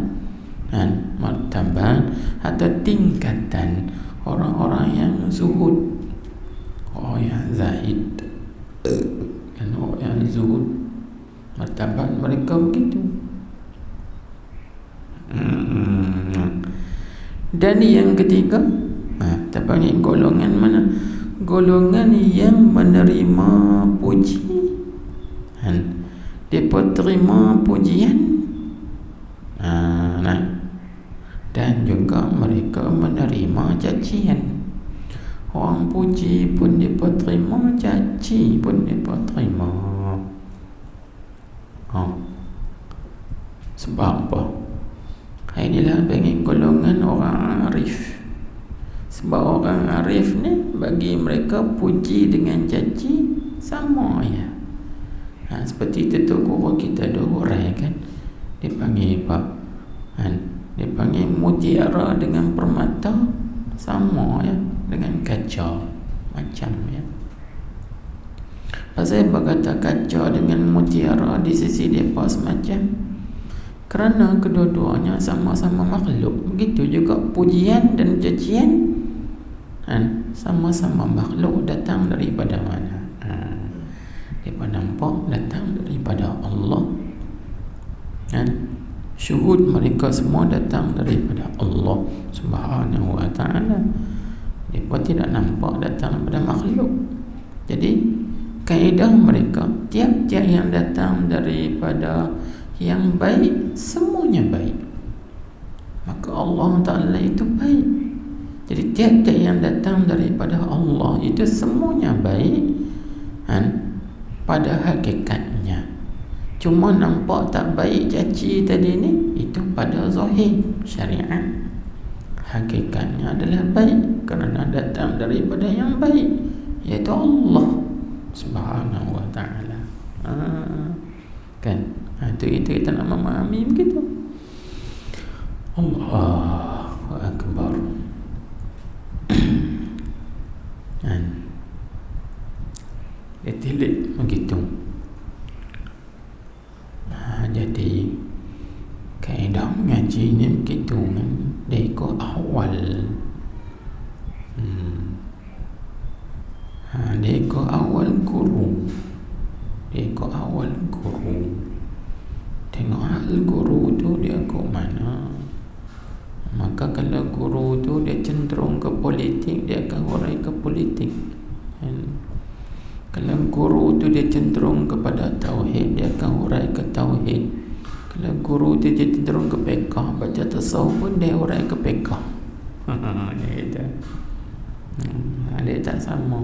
atau tingkatan orang-orang yang zuhud, orang yang zahid, orang yang zuhud. Martabat mereka begitu. Dan yang ketiga, kita panggil golongan mana? Golongan yang menerima puji. Mereka terima pujian. Dan juga mereka menerima cacian. Orang puji pun mereka terima, caci pun mereka terima. Sebab apa? Inilah panggil golongan orang arif. Sebab orang arif ni, bagi mereka puji dengan caci sama ya. Seperti itu guru kita dulu kan, dia panggil apa? Dia panggil mutiara dengan permata sama ya, dengan kaca macam ya. Pasal berkata kaca dengan mutiara di sisi mereka semacam, kerana kedua-duanya sama-sama makhluk. Begitu juga pujian dan cacian sama-sama makhluk, datang daripada mana? Mereka nampak datang daripada Allah. Syuhud mereka semua datang daripada Allah Subhanahu wa ta'ala. Mereka tidak nampak datang daripada makhluk. Jadi kaedah mereka, tiap-tiap yang datang daripada yang baik, semuanya baik. Maka Allah Ta'ala itu baik. Jadi tiap-tiap yang datang daripada Allah itu semuanya baik pada hakikatnya. Cuma nampak tak baik caci tadi ni, itu pada zahir syariat. Hakikatnya adalah baik kerana datang daripada yang baik, iaitu Allah Subhanahu wa ta'ala. Kan? Itu kita nak memahami begitu. Allahu Akbar. Dia tilik begitu. Jadi kaedah mengaji gitu kan, dia ikut awal. Dia ikut awal guru. Tengok hal guru tu dia ikut mana. Maka kalau guru tu dia cenderung ke politik, dia akan hurai ke politik kan? Kalau guru tu dia cenderung kepada tauhid, dia akan hurai ke tauhid. Kalau guru tu dia cenderung ke fiqh, baca tasawuf pun dia hurai ke fiqh. Dia tak sama.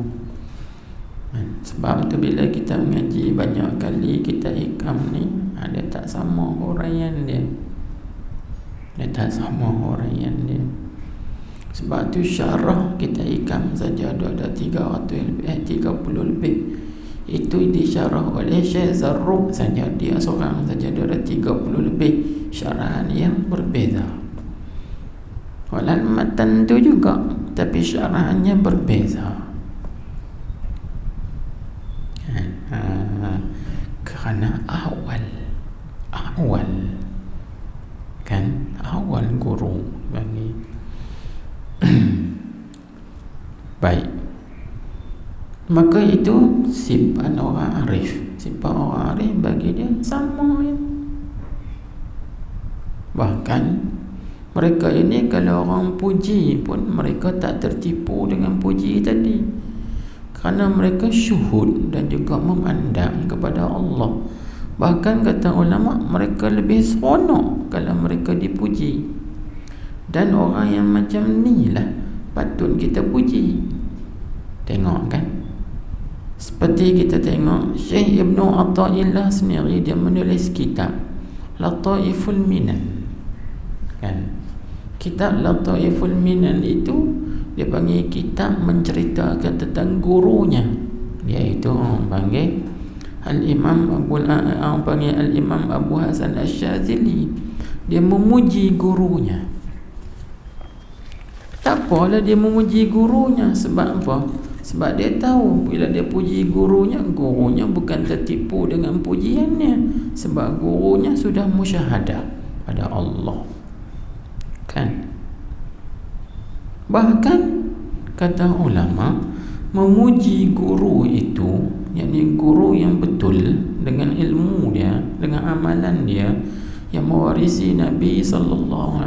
Sebab tu bila kita mengaji banyak kali, kita hikam ni, dia tak sama huraian dia. Sebab tu syarah kita hikam saja ada 30 lebih. Itu disyarah oleh Syekh Zarruq saja, dia seorang saja ada 30 lebih syarahan yang berbeza. Walau matan tu juga, tapi syarahannya berbeza. Kerana awal kan, awal guru bagi baik. Maka itu sifat orang arif. Sifat orang arif bagi dia sama ya. Bahkan mereka ini kalau orang puji pun mereka tak tertipu dengan puji tadi, kerana mereka syuhud dan juga memandang kepada Allah. Bahkan kata ulama, mereka lebih seronok kalau mereka dipuji. Dan orang yang macam ni lah patut kita puji. Tengok kan, seperti kita tengok Syekh Ibnu Athaillah sendiri, dia menulis kitab Lataiful Minan kan. Kitab Lataiful Minan itu dia panggil kitab menceritakan tentang gurunya, iaitu panggil Al-Imam Abu Hasan Asy-Syadzili. Dia memuji gurunya. Tak apalah dia memuji gurunya. Sebab apa? Sebab dia tahu bila dia puji gurunya bukan tertipu dengan pujiannya. Sebab gurunya sudah musyahadah pada Allah kan. Bahkan kata ulama, memuji guru itu, yakni guru yang betul dengan ilmu dia, dengan amalan dia yang mewarisi Nabi SAW,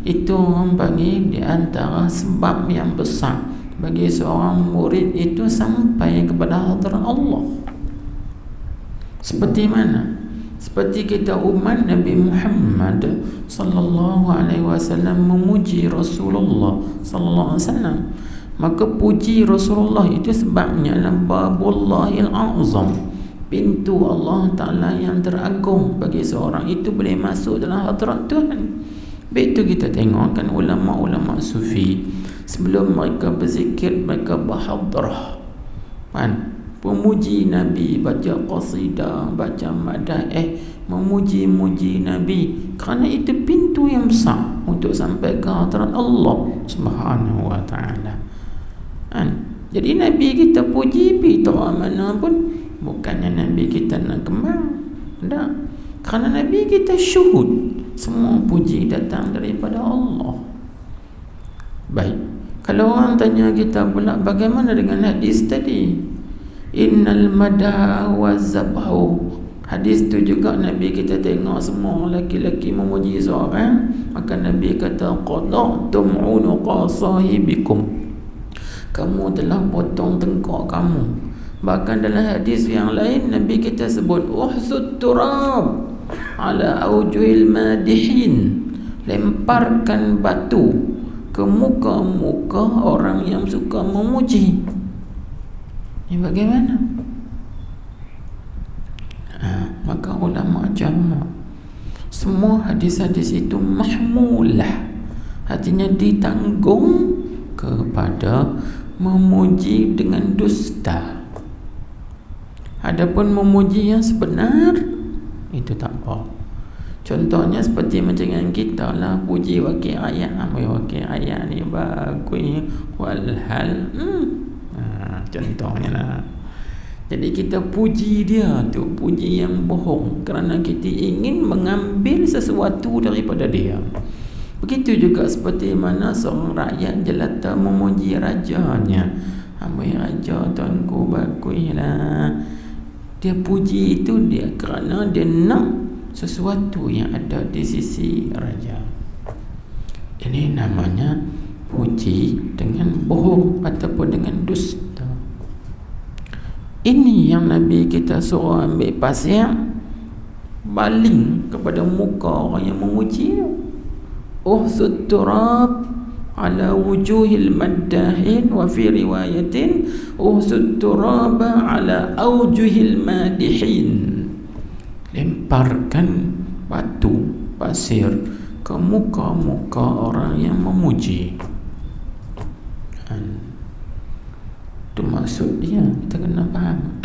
itu orang panggil di antara sebab yang besar bagi seorang murid itu sampai kepada hadrat Allah. Seperti mana? Seperti kita umat Nabi Muhammad SAW memuji Rasulullah SAW, maka puji Rasulullah itu sebabnya adalah babullahil a'zam, pintu Allah Ta'ala yang teragung. Bagi seorang itu boleh masuk dalam hadrat Tuhan. Begitu kita tengok kan ulama-ulama sufi, sebelum mereka berzikir, mereka berhadrah kan, memuji Nabi, baca qasidah, baca madah, memuji-muji Nabi, kerana itu pintu yang besar untuk sampai ke hadrat Allah Subhanahu wa ta'ala kan. Jadi Nabi kita puji pita mana pun, bukannya Nabi kita nak kembang, tak, kerana Nabi kita syuhud semua puji datang daripada Allah. Baik, kalau orang tanya kita pula bagaimana dengan hadis tadi, innal madah wa zabhu, hadis tu juga Nabi kita tengok semua lelaki-lelaki memuji seorang, maka Nabi kata qada'tum unuqa sahibikum, kamu telah potong tengkok kamu. Bahkan dalam hadis yang lain Nabi kita sebut uhsud turab ala aujuhil madihin, lemparkan batu ke muka-muka orang yang suka memuji. Ini bagaimana? Maka ulama jama' semua hadis-hadis itu mahmulah, artinya ditanggung kepada memuji dengan dusta. Adapun memuji yang sebenar itu tak apa. Contohnya seperti macam yang kita lah puji wakil ayat, wakil ayat ni bagus walhal contohnya lah. Jadi kita puji dia tu puji yang bohong, kerana kita ingin mengambil sesuatu daripada dia. Begitu juga seperti mana seorang rakyat jelata memuji rajanya. Ambil raja tuanku baguslah. Dia puji itu dia kerana dia nak sesuatu yang ada di sisi raja. Ini namanya puji dengan bohong ataupun dengan dusta. Ini yang Nabi kita suruh ambil pasir baling kepada muka orang yang memuji. Uhsud turab ala wujuhil maddahin, wa fi riwayatin uhsud turaba ala awjuhil madihin. Lemparkan batu pasir ke muka-muka orang yang memuji. Itu maksud dia, kita kena faham.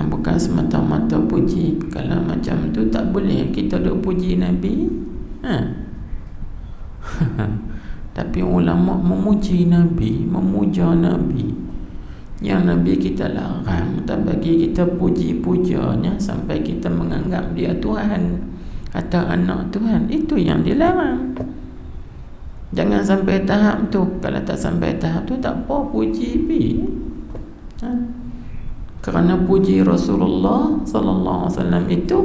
Bukan semata-mata puji. Kalau macam tu tak boleh kita duk puji Nabi. Tapi ulama memuji Nabi, memuja Nabi. Yang Nabi kita larang, tak bagi kita puji-pujanya sampai kita menganggap dia Tuhan atau anak Tuhan. Itu yang dilarang. Jangan sampai tahap tu. Kalau tak sampai tahap tu, tak apa puji kerana puji Rasulullah sallallahu alaihi wasallam itu,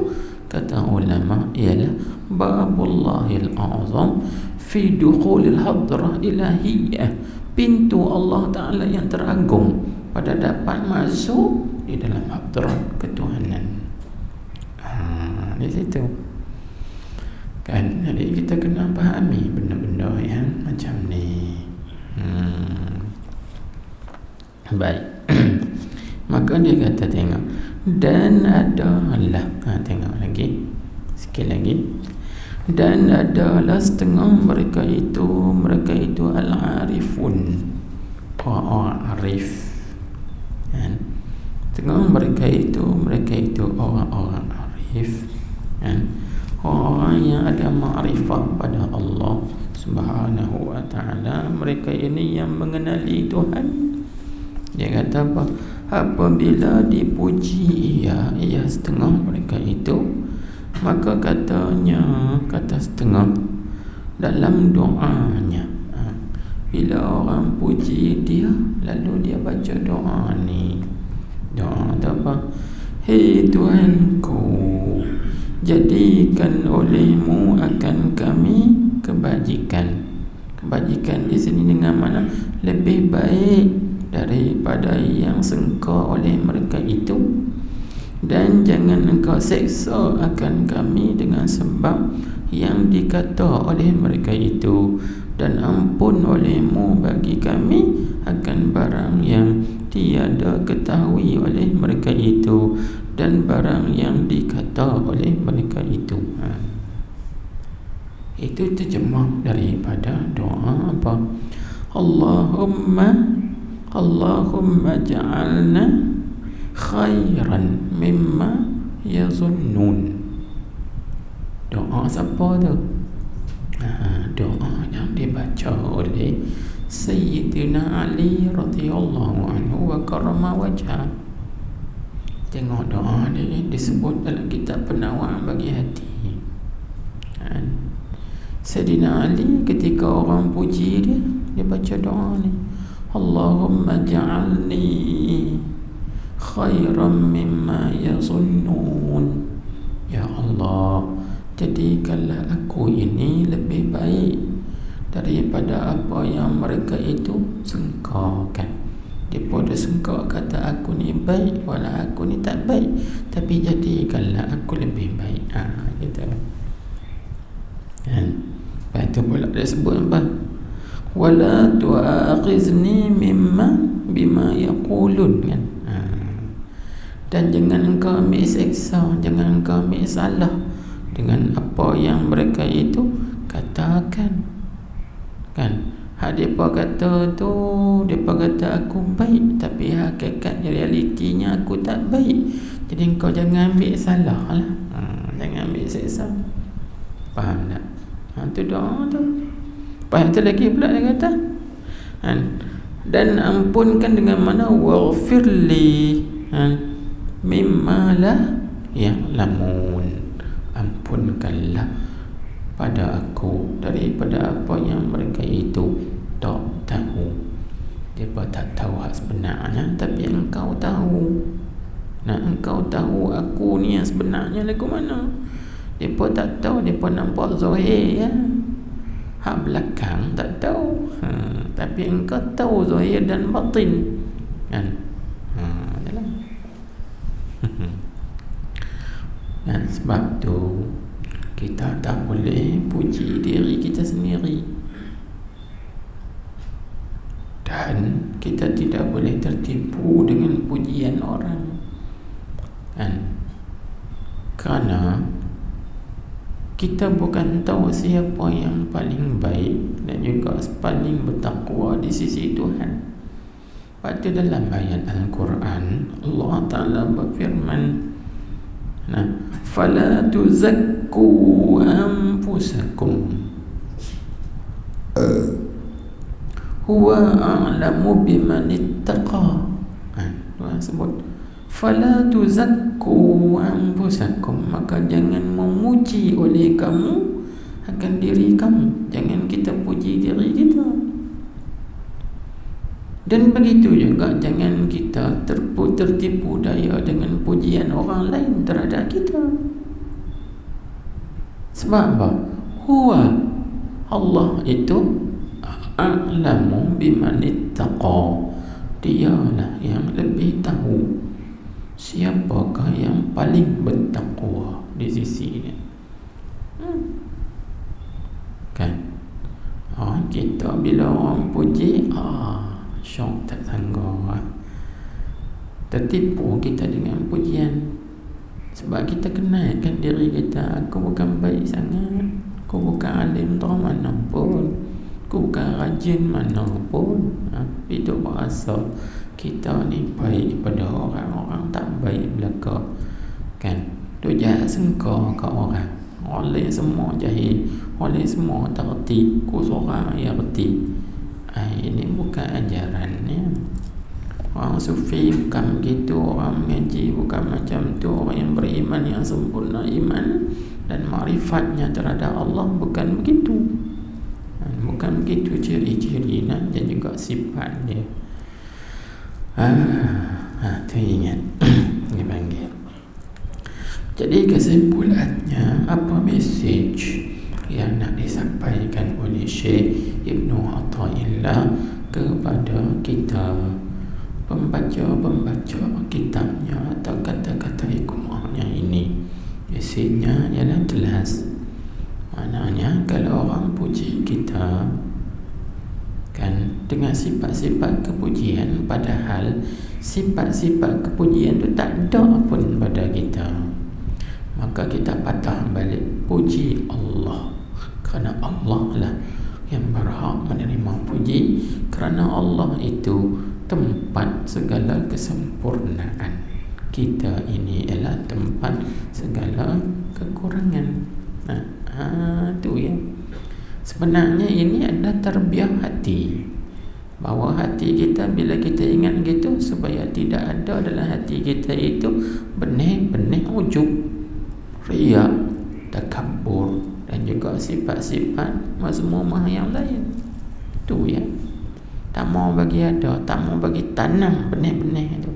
kata ulama, ialah babullahil azam fi dukhulil hadrah ilahiyah, pintu Allah Ta'ala yang teragung pada dapat masuk di dalam hadrah ketuhanan. Di situ kan, jadi kita kena fahami benda-benda yang macam ni. Baik. Maka dia kata, tengok, dan adalah, tengok lagi sikit lagi, dan adalah setengah mereka itu al-arifun, orang arif, kan? Setengah mereka itu orang-orang arif, kan? Orang yang ada ma'rifah pada Allah Subhanahu wa ta'ala. Mereka ini yang mengenali Tuhan. Dia kata apa? Apabila dipuji ia setengah mereka itu, maka kata setengah dalam doanya, bila orang puji dia, lalu dia baca doa ni. Doa apa? Hei Tuhanku, jadikan olehmu akan kami kebajikan. Kebajikan di sini dengan mana? Lebih baik daripada yang sengka oleh mereka itu, dan jangan engkau seksa akan kami dengan sebab yang dikata oleh mereka itu, dan ampun olehmu bagi kami akan barang yang tiada ketahui oleh mereka itu, dan barang yang dikata oleh mereka itu. Itu terjemah daripada doa apa? Allahumma ja'alna khairan mimma yazunnun. Doa siapa tu? Doa yang dibaca oleh Sayyidina Ali radhiyallahu anhu wa karrama wajhah. Tengok doa dia disebut dalam kitab Penawar bagi hati. Sayyidina Ali ketika orang puji dia baca doa ni, Allahumma ja'alni khairan mimma yazunnun. Ya Allah, jadikanlah aku ini lebih baik daripada apa yang mereka itu sangkakan. Mereka dah sangka kata aku ni baik, walau aku ni tak baik, tapi jadikanlah aku lebih baik. Gitu kan. Lepas tu pula dia sebut apa? Wala tu'akhizni bima yaqulun, kan? Dan jangan engkau ambil seksa, jangan engkau ambil salah dengan apa yang mereka itu katakan, kan? Mereka kata tu, mereka kata aku baik, tapi hakikatnya realitinya aku tak baik. Jadi engkau jangan ambil salah lah, jangan ambil seksa. Faham tak? Tu doa tu. Lepas tu lagi pula dia kata, dan ampunkan dengan mana? Waghfirli mimma la ya'lamun. Ampunkanlah pada aku daripada apa yang mereka itu tak tahu. Mereka tak tahu hak sebenarnya, tapi engkau tahu. Nah, engkau tahu aku ni yang sebenarnya lagu mana. Mereka tak tahu, mereka nampak zahir ya. Hak belakang tak tahu. Tapi engkau tahu zahir dan batin kan. Yalah. Dan sebab tu kita tak boleh puji diri kita sendiri, dan kita tidak boleh tertipu dengan pujian orang kan. Kerana kita bukan tahu siapa yang paling baik dan juga paling bertakwa di sisi Tuhan. Pada dalam ayat Al-Quran Allah Ta'ala berfirman, nah, fala tuzakku anfusakum huwa a'lamu biman ittaqa. Tuhan sebut fala tuzakku anfusakum, maka jangan memuji oleh kamu akan diri kamu. Jangan kita puji diri kita. Dan begitu juga jangan kita tertipu daya dengan pujian orang lain terhadap kita. Sebab apa? Huwa, Allah itu a'lamu biman ittaqa. Dialah yang lebih tahu siapakah yang paling bertakwa di sisinya. Kan? Kita bila orang puji, syok tak sanggup, tertipu kita dengan pujian. Sebab kita kenalkan diri kita, aku bukan baik sangat, aku bukan alim tak mana pun, aku bukan rajin mana pun. Itu berasa kita ni baik pada orang tak baik belaka kan. Tu jahat sengka ke orang, oleh semua jahil, oleh semua tak reti, ku seorang yang reti. Ini bukan ajarannya. Orang sufi bukan begitu, orang mengaji bukan macam tu, orang yang beriman yang sempurna iman dan makrifatnya terhadap Allah bukan begitu. Bukan begitu ciri-ciri dan juga sifat dia. Tu ingat dipanggil. Jadi kesimpulannya, apa mesej yang nak disampaikan oleh Syekh Ibnu Athaillah kepada kita pembaca kitabnya atau kata-kata hikmahnya ini? Mesejnya ialah jelas. Maknanya kalau orang puji kita kan dengan sifat-sifat kepujian, padahal sifat-sifat kepujian itu tak ada pun pada kita, maka kita patah balik puji Allah. Kerana Allah lah yang berhak menerima puji, kerana Allah itu tempat segala kesempurnaan. Kita ini ialah tempat segala kekurangan. Tu ya. Sebenarnya ini adalah tarbiyah hati, bahawa hati kita bila kita ingat gitu, supaya tidak ada dalam hati kita itu benih-benih ujub, riya, takabbur dan juga sifat-sifat mazmumah yang lain. Tu ya. Tak mau bagi ada, tak mau bagi tanam benih-benih itu.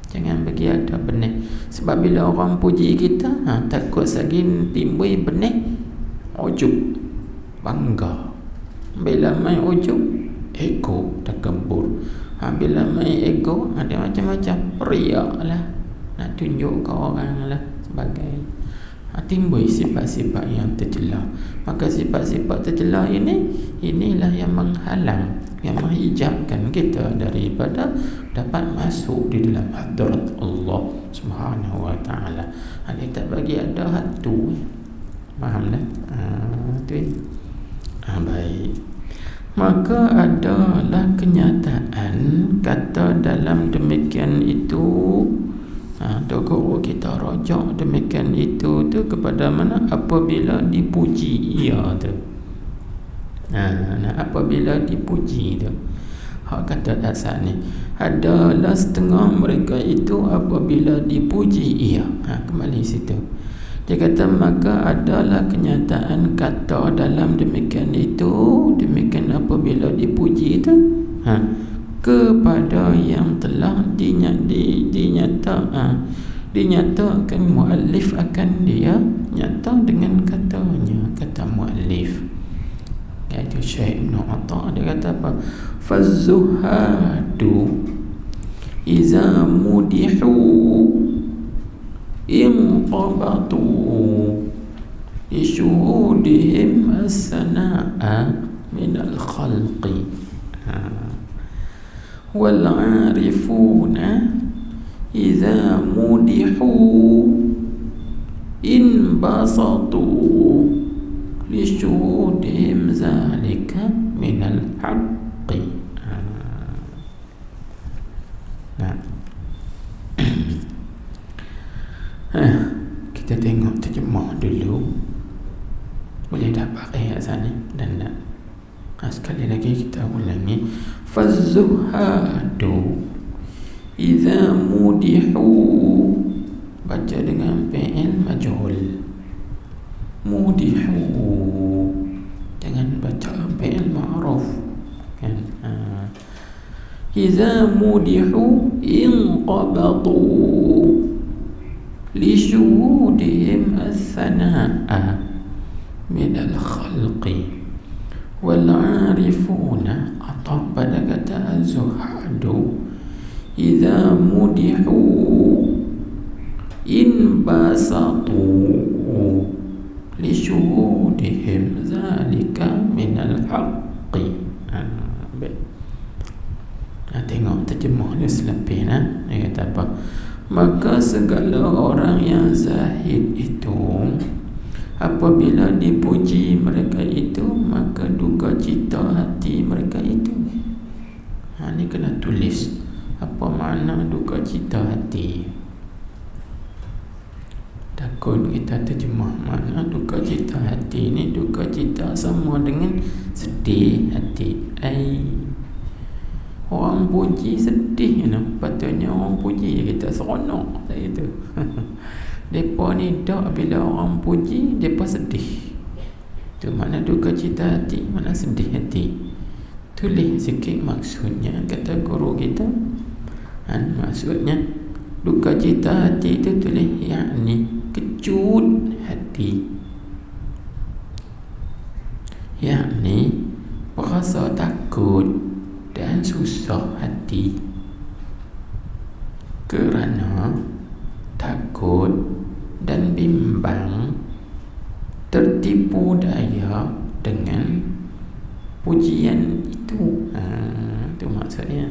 Jangan bagi ada benih. Sebab bila orang puji kita, takut lagi timbul benih ujub, bangga. Bila main ujub, ego, takabbur. Bila main ego, ada macam-macam, riak lah, nak tunjuk ke orang lah sebagai. Timbul sifat-sifat yang tercela. Maka sifat-sifat tercela inilah yang menghalang, yang menghijabkan kita daripada dapat masuk di dalam hadrat Allah Subhanahu wa ta'ala. Dia tak bagi ada hatu. Faham tak? Baik. Maka adalah kenyataan kata dalam demikian itu. Guru kita rajak demikian itu tu kepada mana? Apabila dipuji ia tu. Apabila dipuji tu, hak kata dasar ni adalah setengah mereka itu apabila dipuji ia. Kembali situ. Dia kata maka adalah kenyataan kata dalam demikian itu, demikian apabila dipuji itu kepada yang telah dinyatakan muallif akan dia nyata dengan katanya, kata muallif iaitu Syekh Ibn Atha. Dia kata apa? Faz-zuhadu iza mudihu inqabatu li syuhudihim as-sana'a min al-khalqi wal 'arifuna iza mudihu inbasatu li syuhudihim zalika min al-haqqi. Kita tengok terjemah dulu. Boleh dah pakai asal ni dan tak. Sekali lagi kita ulangi. Faz-zuhadu iza mudihu, baca dengan fi'il majhul. Mudihu, jangan baca fi'il ma'ruf kan. Iza mudihu inqabatu li syuhudihim as-sana'a min al-khalqi wal 'arifuna, atau pada kata az-zuhadu iza mudihu inbasatu li syuhudihim zalika min al-haqqi. Tengok terjemah dia selepih. Dia kata apa? Maka segala orang yang zahid itu apabila dipuji mereka itu, maka duka cita hati mereka itu. Ni kena tulis apa makna duka cita hati. Takut kita terjemah makna duka cita hati ni, duka cita sama dengan sedih hati. Orang puji sedih, patutnya orang puji kita seronok gitu. Depa ni dak bila orang puji depa sedih. Tu mana duka cita hati, mana sedih hati. Tulis sikit maksudnya, kata guru kita. Maksudnya duka cita hati itu tulis yakni kecut hati, yakni perasa takut dan susah hati kerana takut dan bimbang, tertipu daya dengan pujian itu. Itu maksudnya.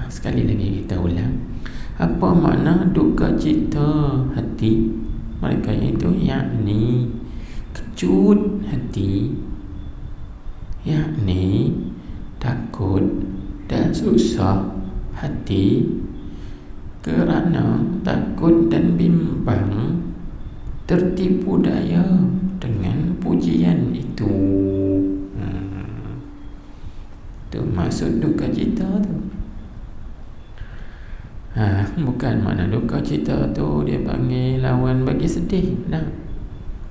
Sekali lagi kita ulang. Apa makna duka cita hati mereka itu? Yakni kecut hati, yakni takut dan susah hati kerana takut dan bimbang, tertipu daya dengan pujian itu. Itu maksud duka cita tu. Bukan makna duka cita tu dia panggil lawan bagi sedih.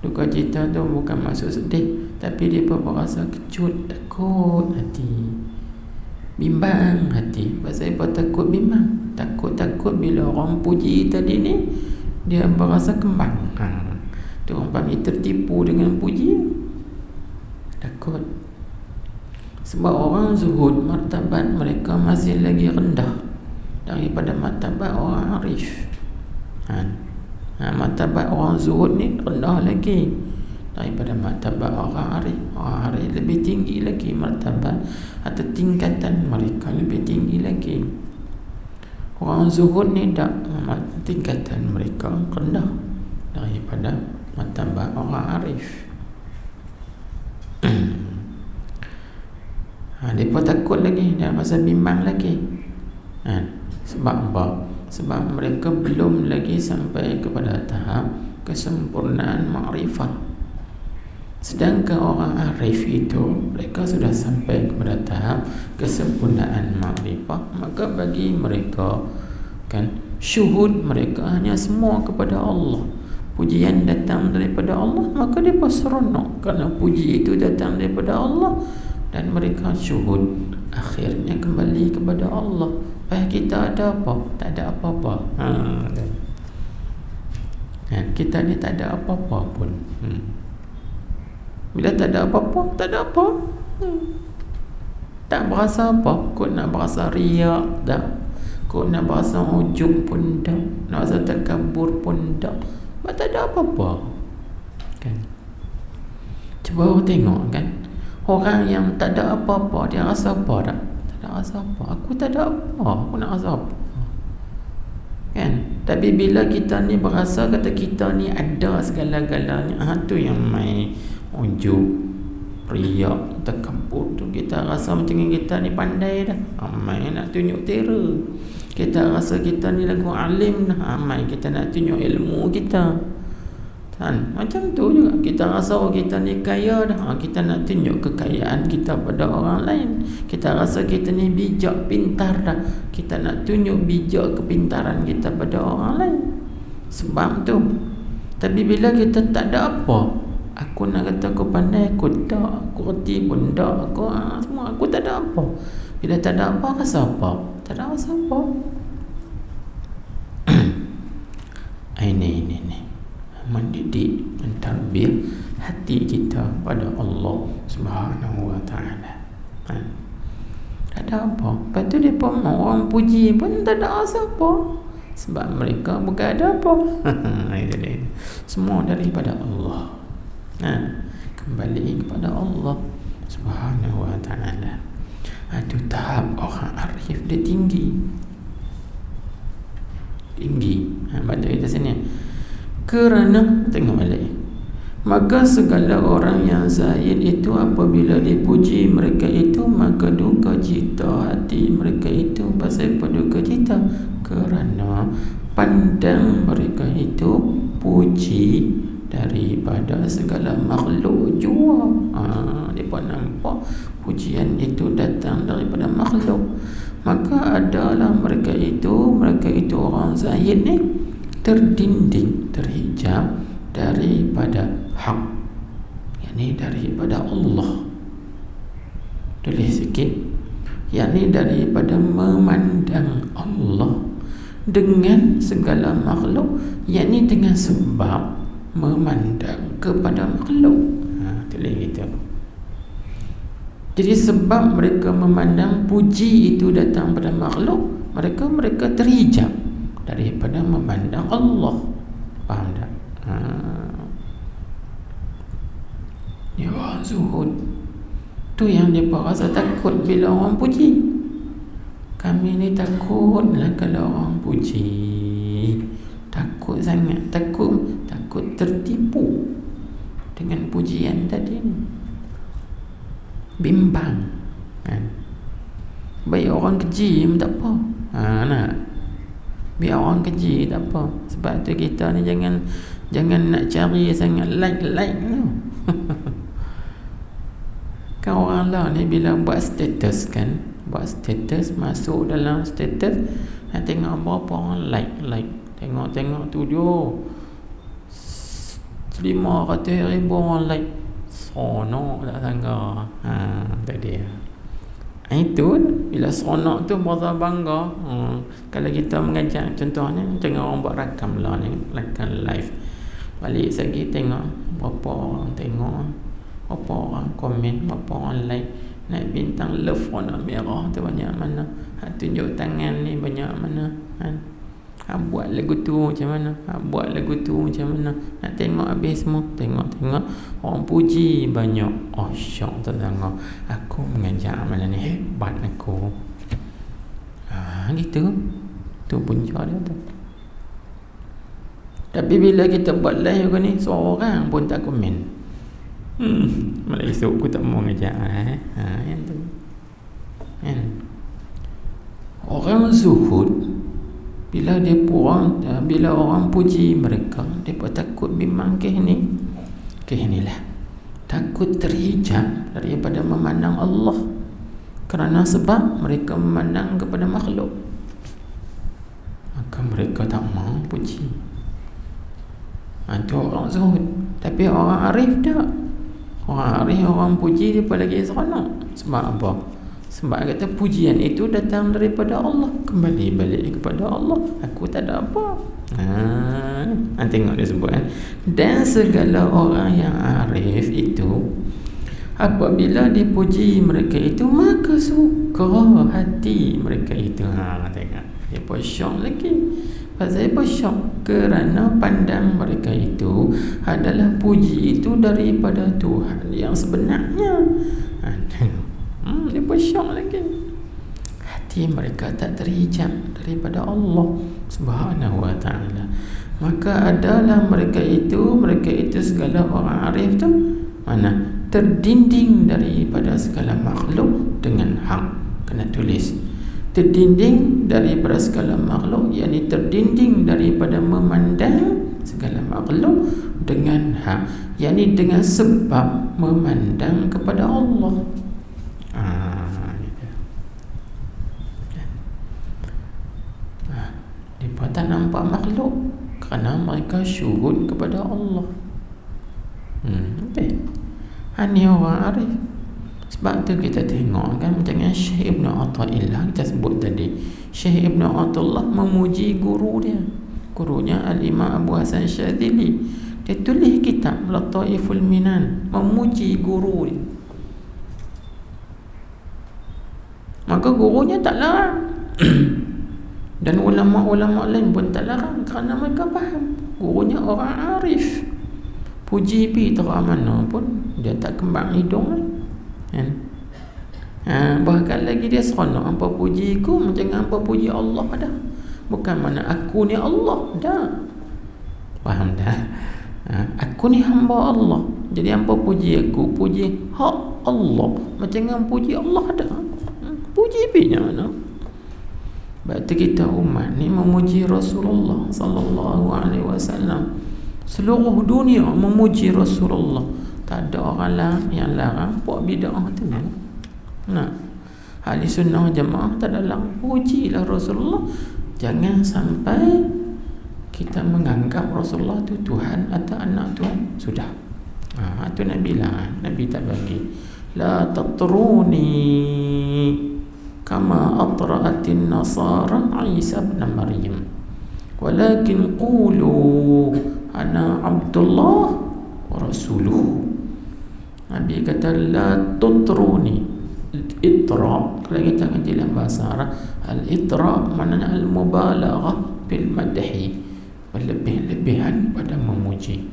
Duka cita tu bukan maksud sedih, tapi dia berasa kecut, takut hati, bimbang hati. Pasal apa takut bimbang? Takut bila orang puji tadi ni, dia berasa kembang. Tu orang panggil tertipu dengan puji. Takut. Sebab orang zuhud, martabat mereka masih lagi rendah daripada martabat orang arif. Martabat orang zuhud ni rendah lagi daripada martabat orang arif. Orang arif lebih tinggi lagi martabat atau tingkatan mereka lebih tinggi lagi. Orang zuhud ni tak, tingkatan mereka rendah daripada martabat orang arif. Mereka takut lagi, dia masa bimbang lagi. Sebab apa? Sebab mereka belum lagi sampai kepada tahap kesempurnaan makrifah. Sedangkan orang arif itu mereka sudah sampai kepada tahap kesempurnaan makrifah. Maka bagi mereka kan syuhud mereka hanya semua kepada Allah. Pujian datang daripada Allah, maka mereka seronok kerana puji itu datang daripada Allah, dan mereka syuhud akhirnya kembali kepada Allah. Kita ada apa? Tak ada apa-apa. Kita ni tak ada apa-apa pun. Bila tak ada apa-apa, tak ada apa. Tak berasa apa. Kau nak berasa riak tak? Kau nak berasa ujub pun tak? Nak berasa takabur pun tak? Tak ada apa-apa kan? Cuba awak tengok kan, orang yang tak ada apa-apa, dia rasa apa tak? Tak ada rasa apa. Aku tak ada apa, aku nak rasa apa kan? Tapi bila kita ni berasa kata kita ni ada segala-galanya, tu yang main ujub, riak, takabur tu. Kita rasa macam kita ni pandai dah, main nak tunjuk terror. Kita rasa kita ni lagu alim dah, kita nak tunjuk ilmu kita kan? Macam tu juga kita rasa kita ni kaya dah, kita nak tunjuk kekayaan kita pada orang lain. Kita rasa kita ni bijak, pintar dah, kita nak tunjuk bijak, kepintaran kita pada orang lain. Sebab tu. Tapi bila kita tak ada apa, aku nak kata aku pandai, aku tak, aku reti pun tak, aku semua aku tak ada apa. Bila tak ada apa, rasa apa? Tak ada rasa apa. Ini mendidik, mentarbiyah hati kita pada Allah Subhanahu wa ta'ala. Tak ada apa. Lepas tu dia pun orang puji pun tak ada rasa apa, sebab mereka bukan ada apa. Semua daripada Allah. Kembali kepada Allah Subhanahu wa ta'ala. Itu tahap orang arif, dia tinggi. Baca kita sini. Kerana tengok balik, maka segala orang yang zahid itu apabila dipuji mereka itu, maka duka cita hati mereka itu. Pasal apa duka cita? Kerana pandang mereka itu puji daripada segala makhluk jua. Mereka nampak pujian itu datang daripada makhluk. Maka adalah mereka itu orang zahid ni terdinding, terhijab daripada hak, yakni daripada Allah. Tulis sikit, yakni daripada memandang Allah dengan segala makhluk, yakni dengan sebab memandang kepada makhluk. Tulis gitu. Jadi sebab mereka memandang puji itu datang pada makhluk, mereka terhijab daripada memandang Allah. Faham tak? Dia orang zuhud. Tu yang dia rasa takut bila orang puji. Kami ni takutlah kalau orang puji. Takut sangat. Takut tertipu dengan pujian tadi ni. Bimbang kan? Baik orang keji pun tak apa. Nak biar orang keji tak apa. Sebab tu kita ni jangan nak cari sangat like tu. Kan orang lah ni bila buat status kan, buat status, masuk dalam status, nak tengok berapa orang like. Tengok tu dia 500,000 orang like. Seronok tak sangka. Tadi itu bila seronok tu berasa bangga. Kalau kita mengajar, contohnya tengok orang buat rakam lah ni, rakam live, balik lagi tengok berapa orang tengok, berapa orang komen, berapa orang like. Naik bintang love warna merah tu banyak mana, tunjuk tangan ni banyak mana kan. Buat lagu tu macam mana, buat lagu tu macam mana. Nak tengok habis semua. Tengok orang puji banyak. Syok tak sangka aku mengajar amalan ni, hebat aku. Gitu. Tu punca dia tu. Tapi bila kita buat live ni, seorang pun tak komen. Malah esok aku tak mau ngajar. Yang tu kan. Orang zuhud, bila orang puji mereka, mereka takut bimbang ke inilah. Takut terhijab daripada memandang Allah, kerana sebab mereka memandang kepada makhluk. Maka mereka tak mau puji. Itu orang zuhud. Tapi orang arif tak. Orang arif, orang puji dia lagi seronok. Sebab apa? Sebab kata pujian itu datang daripada Allah, kembali balik kepada Allah. Aku tak ada apa. Tengok dia sebut kan. Dan segala orang yang arif itu, apabila dipuji mereka itu, maka suka hati mereka itu. Tengok, dia pun syok lagi. Pasal apa syok? Kerana pandang mereka itu adalah puji itu daripada Tuhan yang sebenarnya. Dia pun syok lagi. Hati mereka tak terhijab daripada Allah Subhanahu wa ta'ala. Maka adalah mereka itu segala orang arif tu mana? Terdinding daripada segala makhluk dengan hak. Kena tulis. Terdinding daripada segala makhluk, yakni terdinding daripada memandang segala makhluk dengan hak, yakni dengan sebab memandang kepada Allah. Mereka tak nampak makhluk kerana mereka syuhud kepada Allah. Ini orang arif. Sebab tu kita tengok kan, macam Syekh Ibn Athaillah kita sebut tadi. Syekh Ibn Athaillah memuji guru dia, gurunya Al-Imam Abu Hasan Syadzili. Dia tulis kitab Lataiful Minan, memuji guru dia. Maka gurunya tak larang. Dan ulama-ulama lain pun tak larang, kerana mereka faham gurunya orang arif. Puji pi terang mana pun dia tak kembang hidung kan? Bahkan lagi dia seronok, hampa puji aku macam hampa puji Allah dah. Bukan mana aku ni Allah dah. Faham dah? Aku ni hamba Allah. Jadi hampa puji aku, puji hak Allah, macam hampa puji Allah dah. Puji pi mana? Berarti kita umat ni memuji Rasulullah sallallahu alaihi wasallam. Seluruh dunia memuji Rasulullah. Tak ada orang lain yang larang buat bid'ah tu. Ahli sunnah jemaah tak ada larang, pujilah Rasulullah. Jangan sampai kita menganggap Rasulullah tu Tuhan atau anak Tuhan. Sudah. Itu Nabi lah. Nabi tak bagi. La tatruni kama atra'atin nasara Isa bin Maryam, walakin qulu ana Abdullah wa rasuluh. Nabi kata la tutruni. Itra, kalau kita ngaji dalam bahasa Arab, al-itra maknanya al-mubalaghah bil madhi, berlebih-lebihan pada memuji.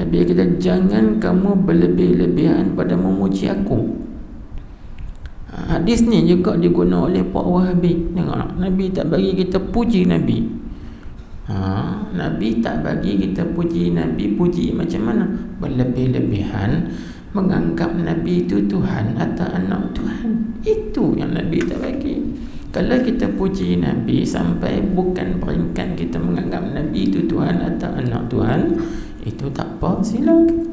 Nabi kata jangan kamu berlebih-lebihan pada memuji aku. Hadis ni juga digunakan oleh Pak Wahabi. Tengok, Nabi tak bagi kita puji Nabi. Nabi tak bagi kita puji Nabi. Puji macam mana? Berlebih-lebihan, menganggap Nabi itu Tuhan atau anak Tuhan. Itu yang Nabi tak bagi. Kalau kita puji Nabi sampai bukan peringkat kita menganggap Nabi itu Tuhan atau anak Tuhan, itu tak apa, silakan.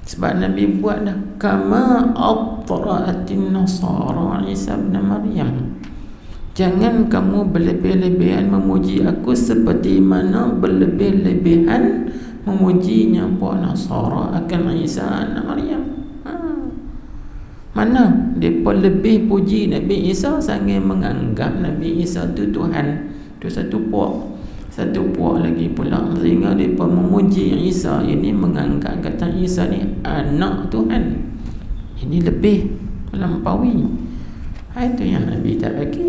Sebab Nabi buat dah, kama atra'atin nasara Isa bin Maryam. Jangan kamu berlebih-lebihan memuji aku seperti mana berlebih-lebihan memujinya puak Nasara akan Isa anak Maryam. Mana mereka lebih puji Nabi Isa sangat menganggap Nabi Isa itu Tuhan. Itu satu puak lagi pula, sehingga mereka memuji Isa ini menganggap kata Isa ni anak Tuhan. Ini lebih melampaui. Itu yang Nabi tak bagi.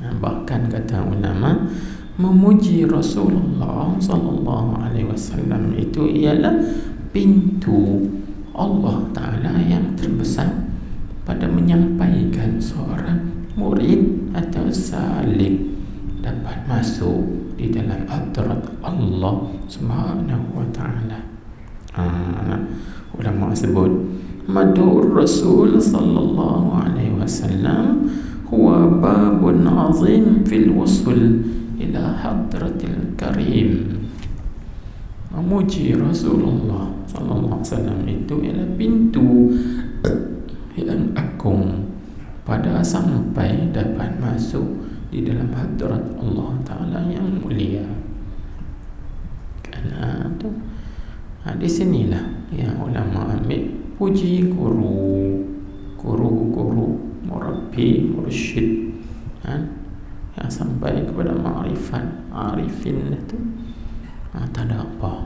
Bahkan kata ulama, memuji Rasulullah sallallahu alaihi wasallam itu ialah pintu Allah Ta'ala yang terbesar pada menyampaikan seorang murid atau salik dapat masuk di dalam hadrat Allah Subhanahu wa Ta'ala. Ulama sebut Madhur Rasul sallallahu alaihi wasallam huwa babun azim fil wusul ila hadratil karim. Memuji Rasulullah sallallahu alaihi wasallam itu ialah pintu yang agung pada sampai dapat masuk di dalam hadrat Allah Ta'ala yang mulia. Karena itu, di sinilah yang ulama ambil puji guru, murabbi, mursyid, yang sampai kepada ma'rifat, arifin itu tak ada apa,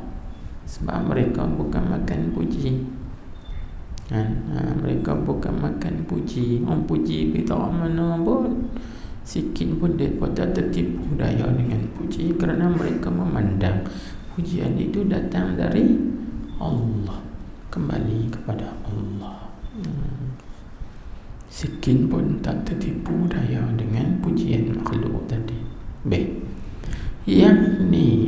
sebab mereka bukan makan puji. Mereka bukan makan puji. Orang puji kita mana pun, sikit pun mereka tak tertipu daya dengan puji, kerana mereka memandang pujian itu datang dari Allah, kembali kepada Allah. Sikit pun tak tertipu daya dengan pujian makhluk tadi. Yakni